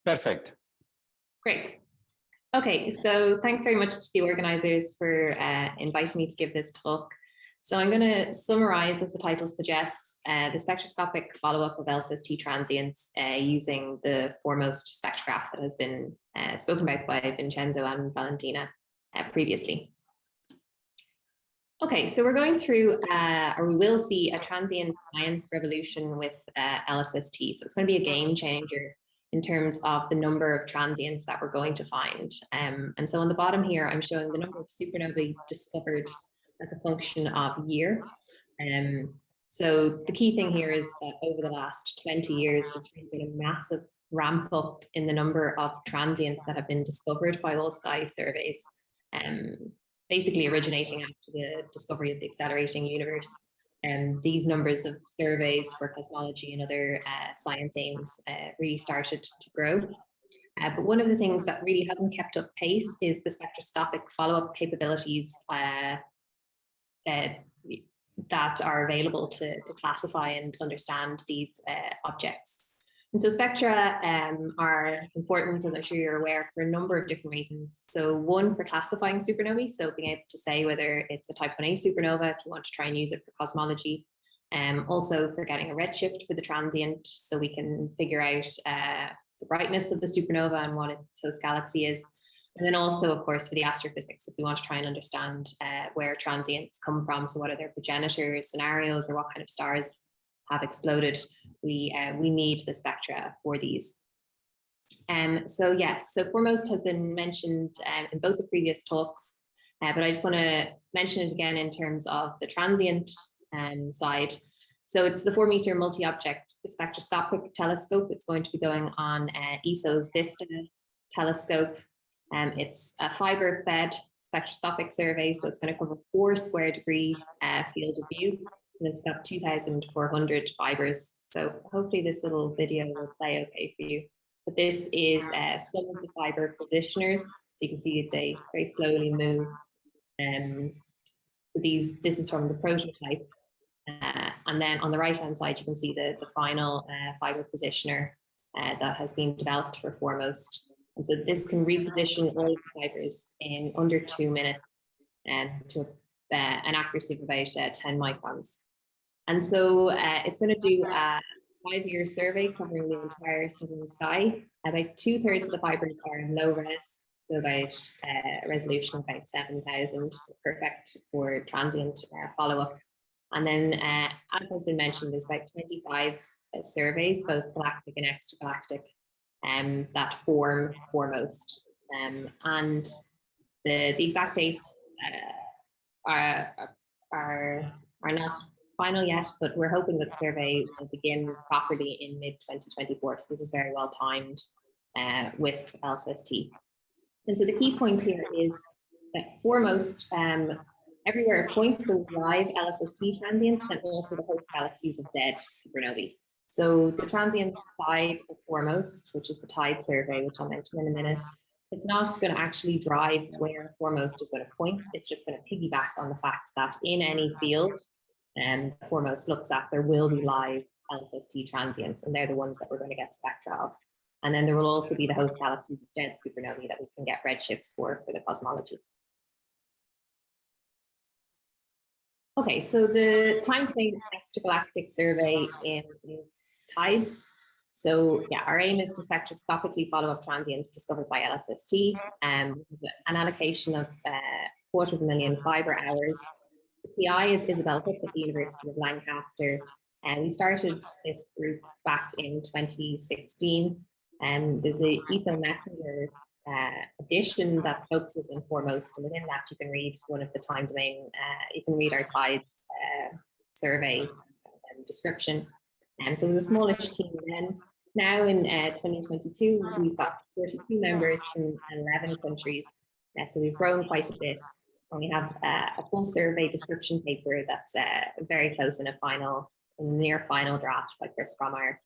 Speaker 2: Perfect.
Speaker 7: Great. Okay, so thanks very much to the organizers for inviting me to give this talk. So I'm going to summarize, as the title suggests, the spectroscopic follow-up of LSST transients using the foremost spectrograph that has been spoken about by Vincenzo and Valentina previously. Okay, so we're going through, or we will see a transient science revolution with LSST. So it's going to be a game changer in terms of the number of transients that we're going to find. And so on the bottom here, I'm showing the number of supernovae discovered as a function of year. So the key thing here is that over the last 20 years, there's really been a massive ramp up in the number of transients that have been discovered by all sky surveys, basically originating after the discovery of the accelerating universe. And these numbers of surveys for cosmology and other science aims really started to grow. But one of the things that really hasn't kept up pace is the spectroscopic follow-up capabilities that are available to classify and understand these objects. And so spectra are important, as I'm sure you're aware, for a number of different reasons. So one, for classifying supernovae, so being able to say whether it's a type 1a supernova, if you want to try and use it for cosmology. Also for getting a redshift for the transient, so we can figure out the brightness of the supernova and what its host galaxy is. And then also, of course, for the astrophysics, if we want to try and understand where transients come from, so what are their progenitor scenarios or what kind of stars have exploded, we need the spectra for these. So yes, so foremost has been mentioned in both the previous talks, but I just want to mention it again in terms of the transient side. So it's the 4-meter multi-object spectroscopic telescope. It's going to be going on ESO's VISTA telescope. It's a fiber-fed spectroscopic survey, so it's going to cover 4 square degree field of view, and it's got 2,400 fibers. So hopefully this little video will play okay for you. But this is some of the fiber positioners. So you can see they very slowly move. So this is from the prototype. And then on the right-hand side, you can see the final fiber positioner that has been developed for Foremost. And so this can reposition all of the fibers in under 2 minutes to an accuracy of about 10 microns. And so it's going to do a 5-year survey covering the entire southern sky. About 2/3 of the fibers are in low res, so about a resolution of about 7,000, so perfect for transient follow-up. And then, as has been mentioned, there's about 25 surveys, both galactic and extragalactic, that form Foremost. And the exact dates are not final yet, but we're hoping that the survey will begin properly in mid-2024. So this is very well timed with LSST. And so the key point here is that Foremost, everywhere it points to live LSST transients and also the host galaxies of dead supernovae. So the transient side of Foremost, which is the TIDE survey, which I'll mention in a minute, it's not going to actually drive where Foremost is going to point. It's just going to piggyback on the fact that in any field Foremost looks at, there will be live LSST transients, and they're the ones that we're going to get spectra of. And then there will also be the host galaxies of dead supernovae that we can get redshifts for the cosmology. Okay, so the time to make extragalactic survey is TIDES. So yeah, our aim is to spectroscopically follow up transients discovered by LSST, an allocation of 250,000 fiber hours. The PI is Isabel Hook at the University of Lancaster, and we started this group back in 2016. There's the ESO Messenger edition that focuses on Foremost, and within that you can read one of the time domain, you can read our TIDES survey description. And so it was a smallish team then. Now in 2022, we've got 42 members from 11 countries. So we've grown quite a bit. And we have a full survey description paper that's very close in a near final draft by Chris Frommeyer.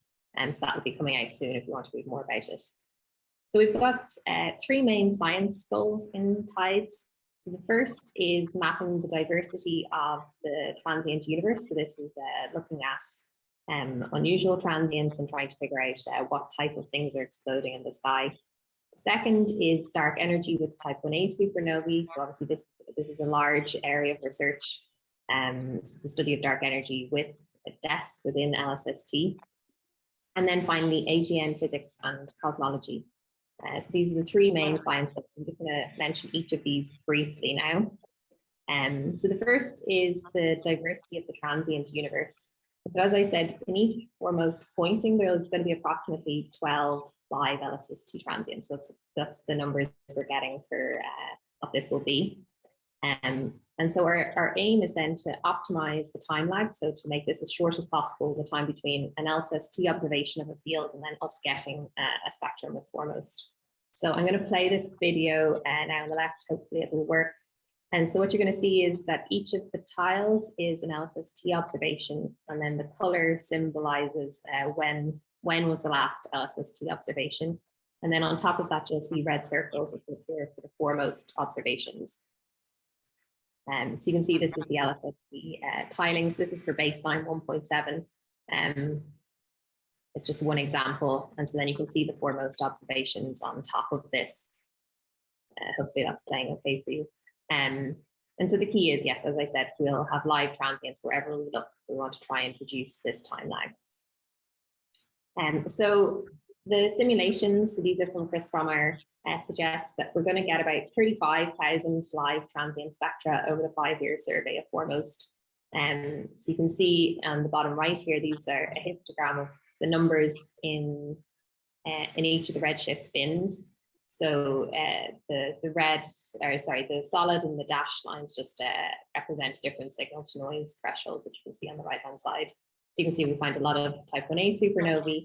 Speaker 7: So that will be coming out soon if you want to read more about it. So we've got 3 main science goals in TIDES. So the first is mapping the diversity of the transient universe. So this is looking at unusual transients and trying to figure out what type of things are exploding in the sky. Second is dark energy with type 1a supernovae. So obviously this is a large area of research, the study of dark energy with a desk within LSST. And then finally, AGN physics and cosmology. So these are the 3 main science books. I'm just going to mention each of these briefly now. So the first is the diversity of the transient universe. So as I said, in each Foremost pointing, there's going to be approximately 12 live LSST transients. So that's the numbers we're getting for what this will be. And so our aim is then to optimize the time lag, so to make this as short as possible, the time between an LSST observation of a field and then us getting a spectrum with Foremost. So I'm going to play this video now on the left, hopefully it will work. And so what you're going to see is that each of the tiles is an LSST observation, and then the color symbolizes when was the last LSST observation. And then on top of that, you'll see red circles for the Foremost observations. So you can see this is the LSST tilings. This is for baseline 1.7. It's just one example. And so then you can see the Foremost observations on top of this. Hopefully that's playing okay for you. And so the key is, yes, as I said, we'll have live transients wherever we look. We want to try and produce this time lag. So the simulations, so these are from Chris Frommeyer, suggests that we're going to get about 35,000 live transient spectra over the 5-year survey of Foremost. So you can see on the bottom right here, these are a histogram of the numbers in each of the redshift bins. So the red, or sorry, the solid and the dashed lines just represent different signal to noise thresholds, which you can see on the right-hand side. So you can see we find a lot of type 1a supernovae,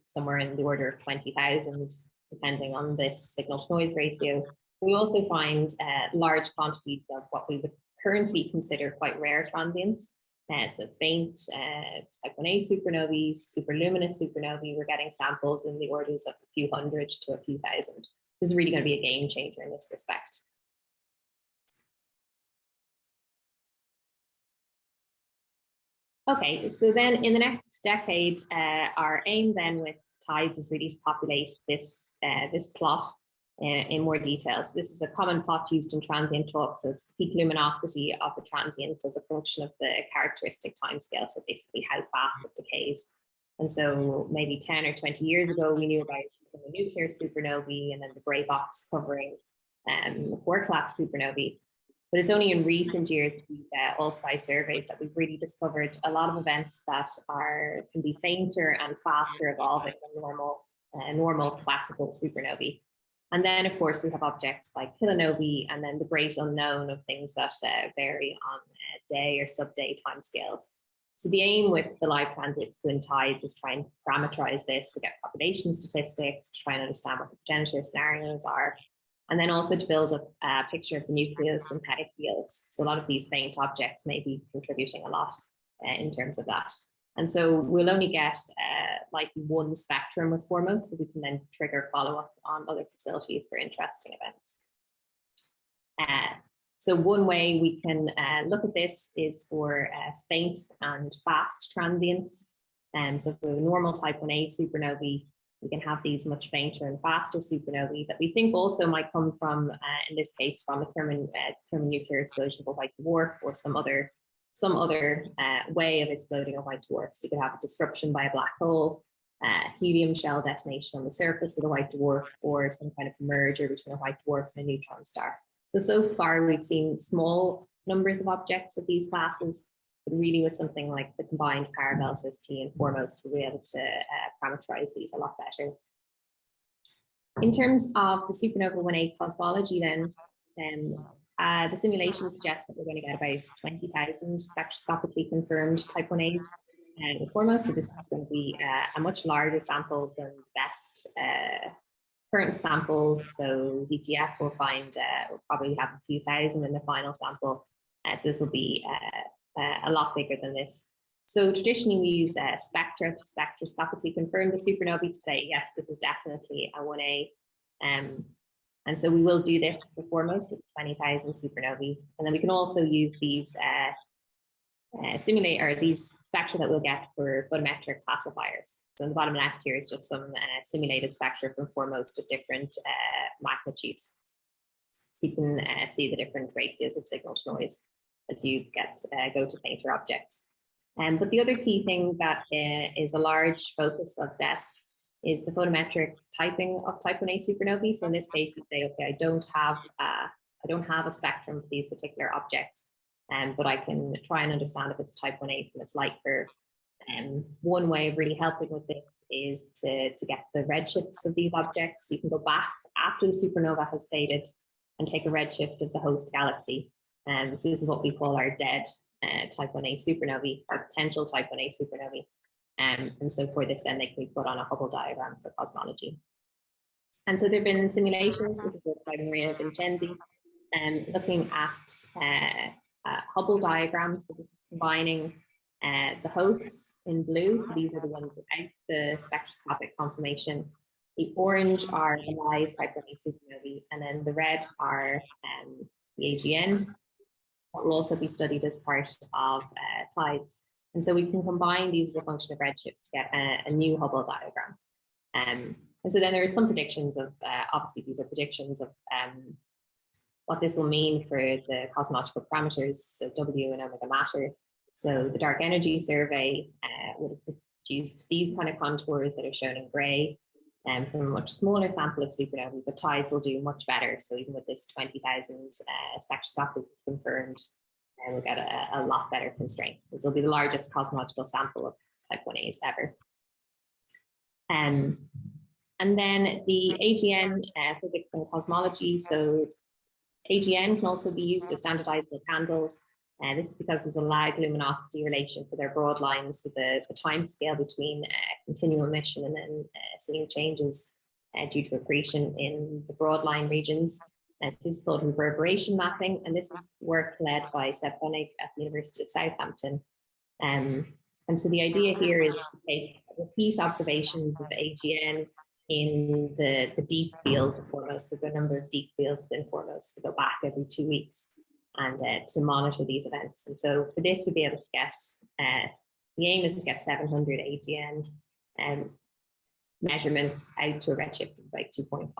Speaker 7: somewhere in the order of 20,000, depending on this signal to noise ratio. We also find large quantities of what we would currently consider quite rare transients. So faint type 1a supernovae, superluminous supernovae, we're getting samples in the orders of a few hundred to a few thousand. This is really going to be a game changer in this respect. Okay, so then in the next decade, our aim then with TIDES is really to populate this, this plot in more detail. So this is a common plot used in transient talk. So it's the peak luminosity of the transient as a function of the characteristic timescale. So basically how fast it decays. And so maybe 10 or 20 years ago, we knew about the nuclear supernovae and then the gray box covering quark-collapse supernovae. But it's only in recent years with all-sky surveys that we've really discovered a lot of events that can be fainter and faster evolving than normal classical supernovae. And then, of course, we have objects like kilonovae and then the great unknown of things that vary on day or sub-day timescales. So the aim with the live transit twin TIDES is try and parameterize this to get population statistics, to try and understand what the progenitor scenarios are, and then also to build a picture of the nucleosynthetic fields. So a lot of these faint objects may be contributing a lot in terms of that. And so we'll only get like one spectrum with foremost, but we can then trigger follow-up on other facilities for interesting events. So one way we can look at this is for faint and fast transients. So for normal type 1a supernovae, we can have these much fainter and faster supernovae that we think also might come from, in this case, from a thermonuclear explosion of a white dwarf or some other way of exploding a white dwarf. So you could have a disruption by a black hole, helium shell detonation on the surface of the white dwarf, or some kind of merger between a white dwarf and a neutron star. So far we've seen small numbers of objects of these classes, but really with something like the combined power of LSST and foremost, we'll be able to parameterize these a lot better. In terms of the supernova 1A cosmology then, the simulation suggests that we're going to get about 20,000 spectroscopically confirmed type 1As and foremost. So this is going to be a much larger sample than the best current samples. So ZTF will find, we'll probably have a few thousand in the final sample. So this will be a lot bigger than this. So traditionally we use spectra to spectroscopically confirm the supernovae to say, yes, this is definitely a 1A. And so we will do this for foremost with 20,000 supernovae. And then we can also use these these spectra that we'll get for photometric classifiers. So in the bottom left here is just some simulated spectra from foremost at different magnitudes. So you can see the different ratios of signal to noise as you go to fainter objects. But the other key thing that is a large focus of DESC is the photometric typing of type 1A supernovae. So in this case, you say, okay, I don't have a spectrum for these particular objects, but I can try and understand if it's type 1A from its light curve. One way of really helping with this is to get the redshifts of these objects. You can go back after the supernova has faded and take a redshift of the host galaxy. So this is what we call our dead type 1A supernovae, or potential type 1A supernovae. And so for this, then they can be put on a Hubble diagram for cosmology. And so there have been simulations, this is work by Vincenzo, looking at Hubble diagrams. So this is combining the hosts in blue. So these are the ones without the spectroscopic confirmation. The orange are live type 1A supernovae, and then the red are the AGN. That will also be studied as part of TIDES. And so we can combine these as a function of redshift to get a new Hubble diagram. And so then there are some predictions of, obviously these are predictions of what this will mean for the cosmological parameters, so W and omega matter. So the dark energy survey would have produced these kind of contours that are shown in gray from a much smaller sample of supernovae, but TIDES will do much better. So even with this 20,000 spectroscopic confirmed, we'll get a lot better constraints. This will be the largest cosmological sample of type 1As ever. And then the AGN, physics and cosmology. So AGN can also be used to standardize the candles. And this is because there's a lag luminosity relation for their broad lines. So the time scale between continuum emission and then seeing changes due to accretion in the broad line regions. This is called reverberation mapping. And this is work led by Seb Bonig at the University of Southampton. And so the idea here is to take repeat observations of AGN in the deep fields of foremost, so the number of deep fields within foremost, to go back every 2 weeks and to monitor these events. And so for this to be able to get, the aim is to get 700 AGN measurements out to a redshift of about 2.5.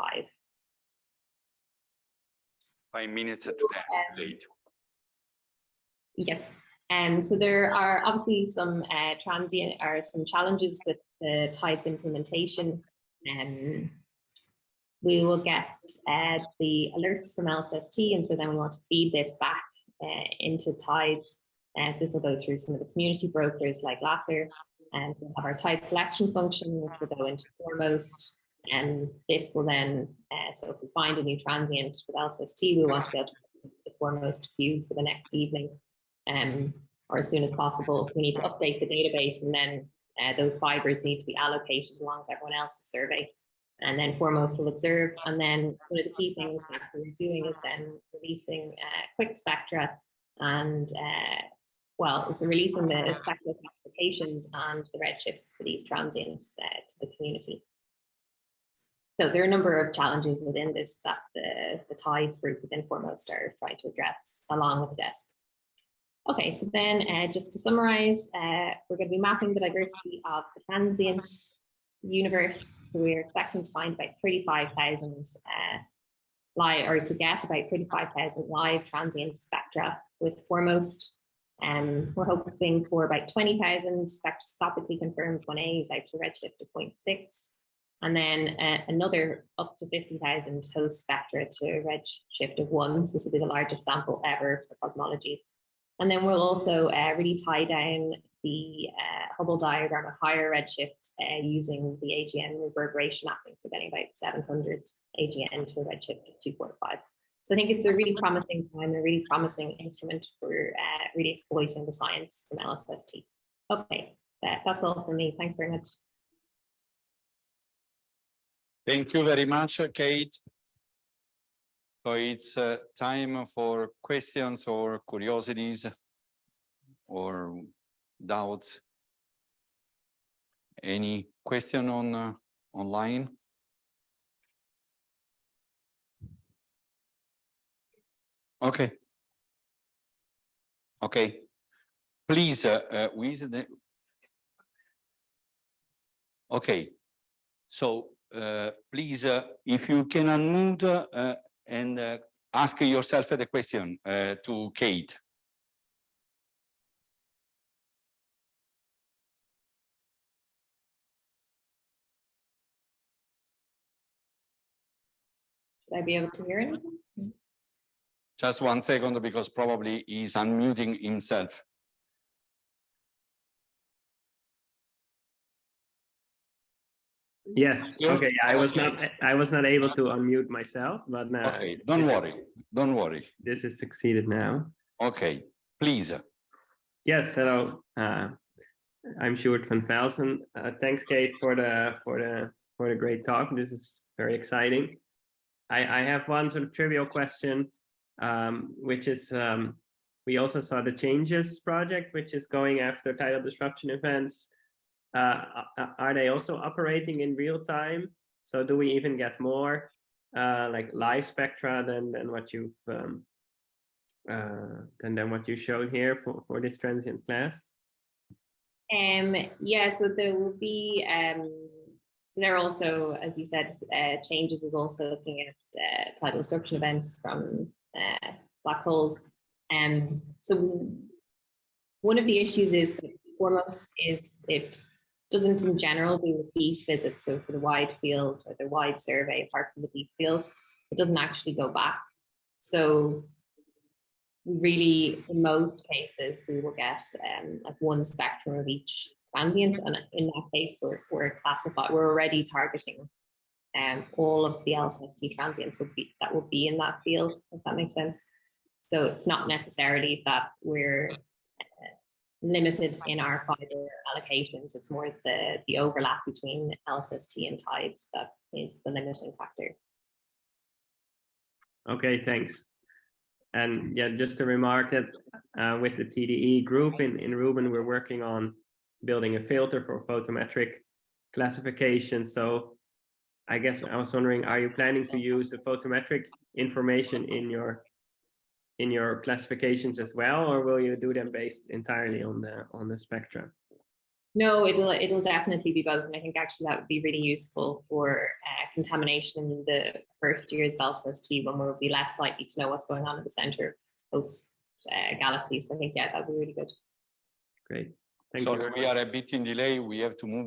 Speaker 2: 5 minutes late.
Speaker 7: Yes. So there are obviously some some challenges with the TIDES implementation. We will get the alerts from LSST, and so then we want to feed this back into TIDES. So this will go through some of the community brokers like Lasser, and so we'll have our TIDE selection function, which will go into foremost. And this will then, so if we find a new transient with LSST, we want to be able to put the foremost queue for the next evening, or as soon as possible. So we need to update the database, and then those fibers need to be allocated along with everyone else's survey. And then foremost will observe. And then one of the key things that we're doing is then releasing quick spectra and well, so releasing the spectral classifications and the redshifts for these transients to the community. So there are a number of challenges within this that the TIDES group within Foremost are trying to address along with the desk. Okay, so then just to summarize, we're going to be mapping the diversity of the transient universe. So we're expecting to find about 35,000 live, or to get about 35,000 live transient spectra with Foremost. We're hoping for about 20,000 spectroscopically confirmed 1As out to a redshift of 0.6. And then another up to 50,000 host spectra to a redshift of 1. So this will be the largest sample ever for cosmology. And then we'll also really tie down the Hubble diagram at higher redshift using the AGN reverberation mapping, so getting about 700 AGN to a redshift of 2.5. So I think it's a really promising time, a really promising instrument for really exploiting the science from LSST. Okay, that's all from me. Thanks very much.
Speaker 2: Thank you very much, Kate. So it's time for questions or curiosities or doubts. Any question on online? Okay. Okay. Please, who is the... Okay. So please, if you can unmute and ask yourself the question to Kate.
Speaker 7: Should I be able to hear anything?
Speaker 2: Just 1 second, because probably he's unmuting himself.
Speaker 8: Yes. Okay. I was not able to unmute myself, but
Speaker 2: okay. Don't worry. Don't worry.
Speaker 8: This is succeeded now.
Speaker 2: Okay. Please.
Speaker 8: Yes. Hello. I'm Sjoerd van Velsen. Thanks, Kate, for the great talk. This is very exciting. I have one sort of trivial question, which is we also saw the Changes project, which is going after tidal disruption events. Are they also operating in real time? So do we even get more like live spectra than what you've than what you showed here for this transient class?
Speaker 7: Yeah, so there will be so they're also, as you said, Changes is also looking at tidal disruption events from black holes. So one of the issues is that Foremost is it doesn't in general do repeat visits. So for the wide field or the wide survey, apart from the deep fields, it doesn't actually go back. So really, in most cases, we will get like one spectrum of each transient, and in that case, we're already targeting all of the LSST transients would be in that field, if that makes sense. So it's not necessarily that we're limited in our fiber allocations. It's more the overlap between LSST and tides that is the limiting factor.
Speaker 8: Okay, thanks. And yeah, just to remark that with the TDE group in Rubin, we're working on building a filter for photometric classification. So I guess I was wondering, are you planning to use the photometric information in your classifications as well, or will you do them based entirely on the spectra?
Speaker 7: No, it'll definitely be both, and I think actually that would be really useful for contamination in the first years of LSST, when we'll be less likely to know what's going on in the center of those galaxies. I think, yeah, that would be really good.
Speaker 8: Great. Thank
Speaker 2: So
Speaker 8: you very
Speaker 2: we
Speaker 8: much.
Speaker 2: are a bit in delay. We have to move